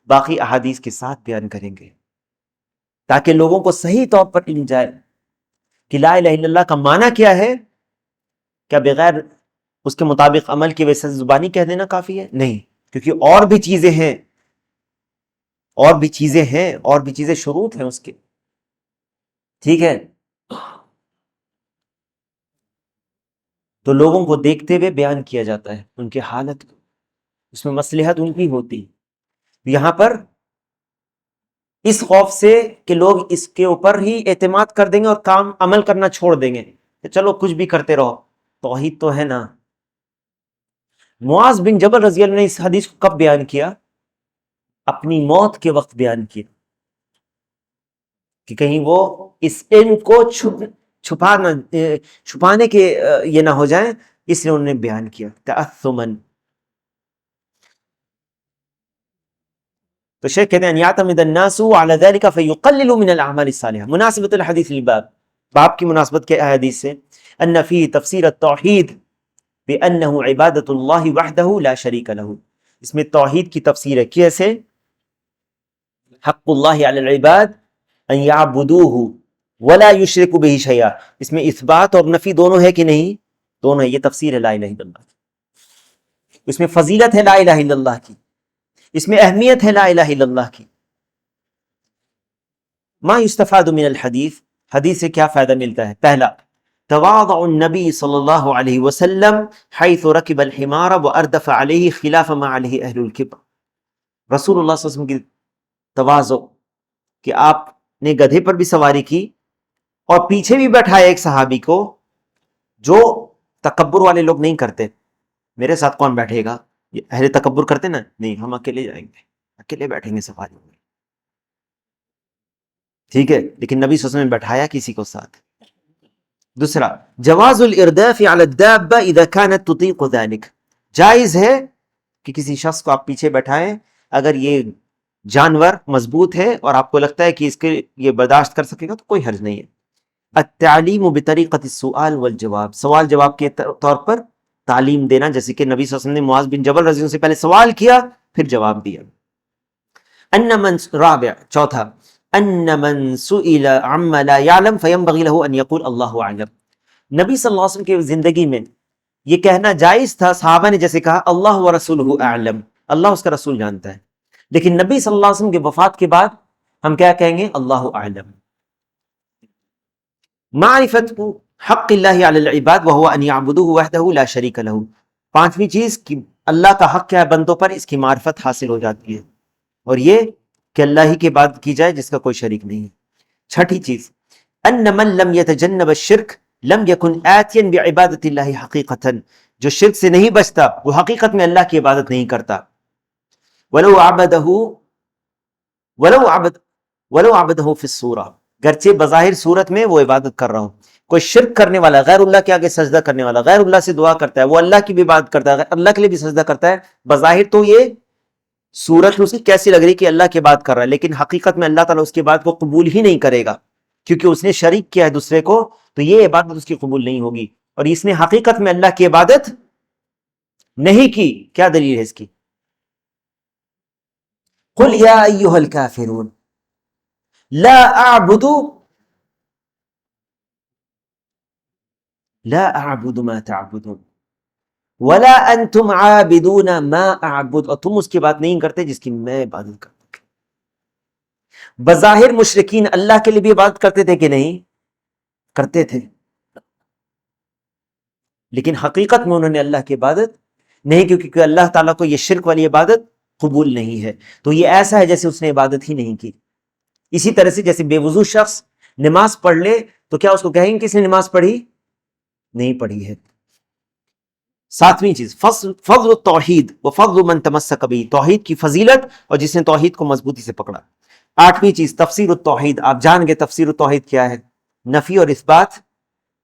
باقی احادیث کے ساتھ بیان کریں گے، تاکہ لوگوں کو صحیح طور پر علم جائے کہ لا الہ الا اللہ کا معنی کیا ہے۔ کیا بغیر اس کے مطابق عمل کی وجہ سے زبانی کہہ دینا کافی ہے؟ نہیں، کیونکہ اور بھی چیزیں ہیں، اور بھی چیزیں ہیں، اور بھی چیزیں شروط ہیں اس کے، ٹھیک ہے؟ تو لوگوں کو دیکھتے ہوئے بیان کیا جاتا ہے ان کی حالت کو، اس میں مصلحت ان کی ہوتی ہے۔ یہاں پر اس خوف سے کہ لوگ اس کے اوپر ہی اعتماد کر دیں گے اور کام عمل کرنا چھوڑ دیں گے کہ چلو کچھ بھی کرتے رہو، توحید تو ہے نا۔ معاذ بن جبل رضی اللہ عنہ نے اس حدیث کو کب بیان کیا؟ اپنی موت کے وقت بیان کیا، کہ کہیں وہ اس علم کو چھپانے کے یہ نہ ہو جائیں، اس لیے انہوں نے بیان کیا تأثماً۔ تو شیخ کہتے ہیں یعتمد الناس على ذلك فيقلل من الاعمال الصالحہ۔ مناسبت الحدیث للباب، باب کی مناسبت کے حدیث سے، ان فی تفسیر التوحید بانه عبادۃ اللہ وحدہ لا شریک لہ، اس میں توحید کی تفسیر ہے، کیسے؟ حق اللہ علی العباد ان یعبدوہ ولا یشرکوا بہ شیئا، اس میں اثبات اور نفی دونوں ہے کہ نہیں؟ دونوں ہے، یہ تفسیر ہے لا الہ الا اللہ، اس میں فضیلت ہے لا الہ الا اللہ کی، اس میں اہمیت ہے لا الہ الا اللہ کی۔ ما یستفاد من الحدیث، حدیث سے کیا فائدہ ملتا ہے؟ پہلا، تواضع النبی صلی اللہ علیہ وسلم حیث رکب الحمار واردف علیہ خلاف ما علیہ اہل الکبر، رسول اللہ صلی اللہ علیہ وسلم کی تواضع کہ آپ نے گدھے پر بھی سواری کی اور پیچھے بھی بیٹھایا ایک صحابی کو، جو تکبر والے لوگ نہیں کرتے، میرے ساتھ کون بیٹھے گا، یہ اہل تکبر کرتے نا، نہیں ہم اکیلے جائیں گے، اکیلے بیٹھیں گے سفاری میں، ٹھیک ہے، لیکن نبی صلی اللہ علیہ وسلم نے بیٹھایا کسی کو ساتھ۔ دوسرا، جواز الارداف علی الدابہ اذا كانت تطیق ذلك، جائز ہے کہ کسی شخص کو آپ پیچھے بیٹھائیں اگر یہ جانور مضبوط ہے اور آپ کو لگتا ہے کہ اس کے یہ برداشت کر سکے گا تو کوئی حرج نہیں ہے۔ التعلیم بطریقۃ السؤال والجواب، سوال جواب کے طور پر تعلیم دینا، جیسے کہ نبی صلی اللہ علیہ وسلم نے معاذ بن جبل رضی اللہ عنہ سے پہلے سوال کیا پھر جواب دیا۔ رابع، چوتھا، ان من سئل عما لا يعلم فينبغي له ان يقول اللہ اعلم، نبی صلی اللہ علیہ وسلم کی زندگی میں یہ کہنا جائز تھا، صحابہ نے جیسے کہا اللہ ورسولہ اعلم، اللہ اس کا رسول جانتا ہے، لیکن نبی صلی اللہ علیہ وسلم کے وفات کے بعد ہم کیا کہیں گے؟ اللہ اعلم۔ معرفت حق اللہ علی العباد وهو ان يعبدوه وحده لا شریک له، پانچویں چیز کہ اللہ کا حق کیا ہے بندوں پر، اس کی معرفت حاصل ہو جاتی ہے، اور یہ کہ اللہ ہی کی عبادت کی جائے جس کا کوئی شریک نہیں ہے۔ چھٹی چیز، ان من لم يتجنب الشرک لم يكن آتیا بعبادت اللہ حقیقتا، جو شرک سے نہیں بچتا وہ حقیقت میں اللہ کی عبادت نہیں کرتا، ولو عبدہ فی الصورہ، گرچہ بظاہر صورت میں وہ عبادت کر رہا ہو۔ کوئی شرک کرنے والا، غیر اللہ کے آگے سجدہ کرنے والا، غیر اللہ سے دعا کرتا ہے، وہ اللہ کی بھی عبادت کرتا ہے، اللہ کے لیے بھی سجدہ کرتا ہے، بظاہر تو یہ صورت اس کی کیسی لگ رہی کہ اللہ کی بات کر رہا ہے، لیکن حقیقت میں اللہ تعالیٰ اس کی بات کو قبول ہی نہیں کرے گا، کیونکہ اس نے شریک کیا ہے دوسرے کو، تو یہ عبادت اس کی قبول نہیں ہوگی، اور اس نے حقیقت میں اللہ کی عبادت نہیں کی۔ کیا دلیل ہے اس کی؟ قل یا ایھا الکافرون لا اعبد لا اعبد ما تعبدون ولا انتم عابدون ما اعبد، اور تم اس کی بات نہیں کرتے جس کی میں عبادت کرتا ہوں۔ بظاہر مشرکین اللہ کے لیے بھی عبادت کرتے تھے کہ نہیں؟ کرتے تھے، لیکن حقیقت میں انہوں نے اللہ کی عبادت نہیں کی، کیونکہ اللہ تعالیٰ کو یہ شرک والی عبادت قبول نہیں ہے۔ تو یہ ایسا ہے جیسے اس نے عبادت ہی نہیں کی۔ اسی طرح سے جیسے بے وضو شخص نماز پڑھ لے تو کیا اس کو کہیں گے کہ اس نے نماز پڑھی؟ نہیں پڑھی ہے۔ ساتویں چیز فضل التوحید و فضل من تمسک بھی، توحید کی فضیلت اور جس نے توحید کو مضبوطی سے پکڑا۔ آٹھویں چیز تفسیر التوحید، آپ جان گے تفسیر التوحید کیا ہے؟ نفی اور اثبات،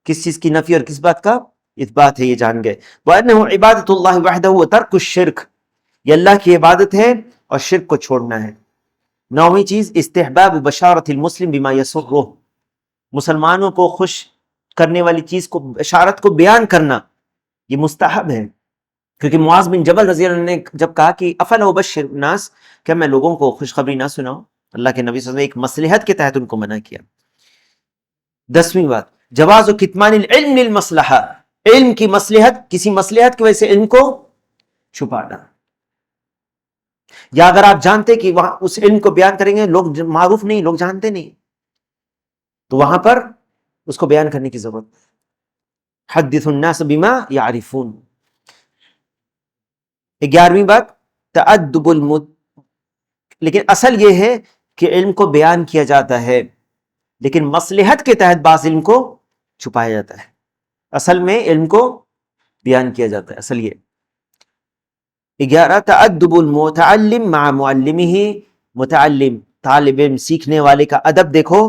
کس چیز کی نفی اور کس بات کا اثبات ہے، یہ جان گئے۔ وَأَنَّهُ عِبَادَةُ اللَّهِ وَحْدَهُ وَتَرْكُ الشِّرْكِ، یہ اللہ کی عبادت ہے اور شرک کو چھوڑنا ہے۔ نویں چیز استحباب بشارت المسلم بما یسرہ، مسلمانوں کو خوش کرنے والی چیز کو، بشارت کو بیان کرنا یہ مستحب ہے، کیونکہ معاذ بن جبل رضی اللہ عنہ نے جب کہا کہ افلا ابشر الناس، کیا میں لوگوں کو خوشخبری نہ سناؤں، اللہ کے نبی صلی اللہ علیہ وسلم نے ایک مصلحت کے تحت ان کو منع کیا۔ 10ویں بات جواز کتمان العلم للمصلحہ، علم کی مصلحت، کسی مصلحت کی وجہ سے علم کو چھپانا، یا اگر آپ جانتے کہ وہاں اس علم کو بیان کریں گے لوگ معروف نہیں، لوگ جانتے نہیں، تو وہاں پر اس کو بیان کرنے کی ضرورت۔ حدث الناس بما یعرفون۔ 11ویں بات تأدب لیکن اصل یہ ہے کہ علم کو بیان کیا جاتا ہے لیکن مصلحت کے تحت بعض علم کو چھپایا جاتا ہے، اصل میں علم کو بیان کیا جاتا ہے، اصل یہ۔ 11 تأدب المتعلم مع معلمہ، متعلم طالب علم سیکھنے والے کا ادب دیکھو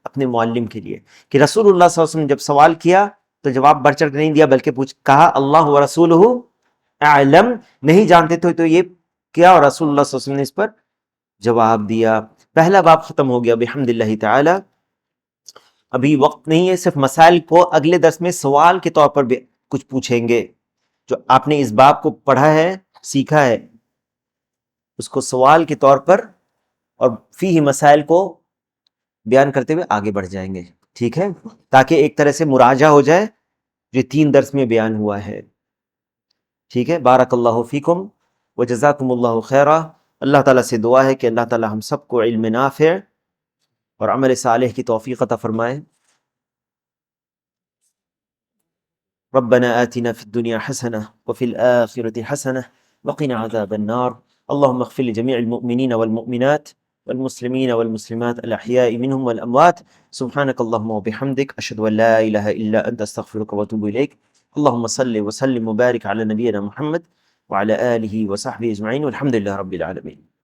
اپنے معلم کے لیے، کہ رسول اللہ صلی اللہ علیہ وسلم جب سوال کیا تو جواب بڑھ چڑھ کے نہیں دیا بلکہ کہا اللہ و رسولہ اعلم، نہیں جانتے تھے تو یہ کیا، اور رسول اللہ صلی اللہ علیہ وسلم نے اس پر جواب دیا۔ پہلا باب ختم ہو گیا بحمد اللہ تعالی۔ ابھی وقت نہیں ہے، صرف مسائل کو اگلے درس میں سوال کے طور پر بھی کچھ پوچھیں گے، جو آپ نے اس باب کو پڑھا ہے سیکھا ہے اس کو سوال کے طور پر اور فیہ مسائل کو بیان کرتے ہوئے آگے بڑھ جائیں گے، ٹھیک ہے، تاکہ ایک طرح سے مراجعہ ہو جائے جو 3 درس میں بیان ہوا ہے، ٹھیک ہے۔ بارک اللہ فیکم وجزاکم اللہ خیرہ۔ اللہ تعالیٰ سے دعا ہے کہ اللہ تعالیٰ ہم سب کو علم نافع اور عمل صالح کی توفیق عطا فرمائے۔ ربنا آتنا في الدنيا حسنة وفي الآخرة حسنة وقنا عذاب النار، اللهم اغفر لجميع المؤمنين والمؤمنات والمسلمين والمسلمات الأحياء منهم والأموات، سبحانك اللهم وبحمدك أشهد أن لا إله إلا أنت أستغفرك وأتوب إليك، اللهم صل وسلم وبارك على نبينا محمد وعلى آله وصحبه أجمعين، والحمد لله رب العالمين۔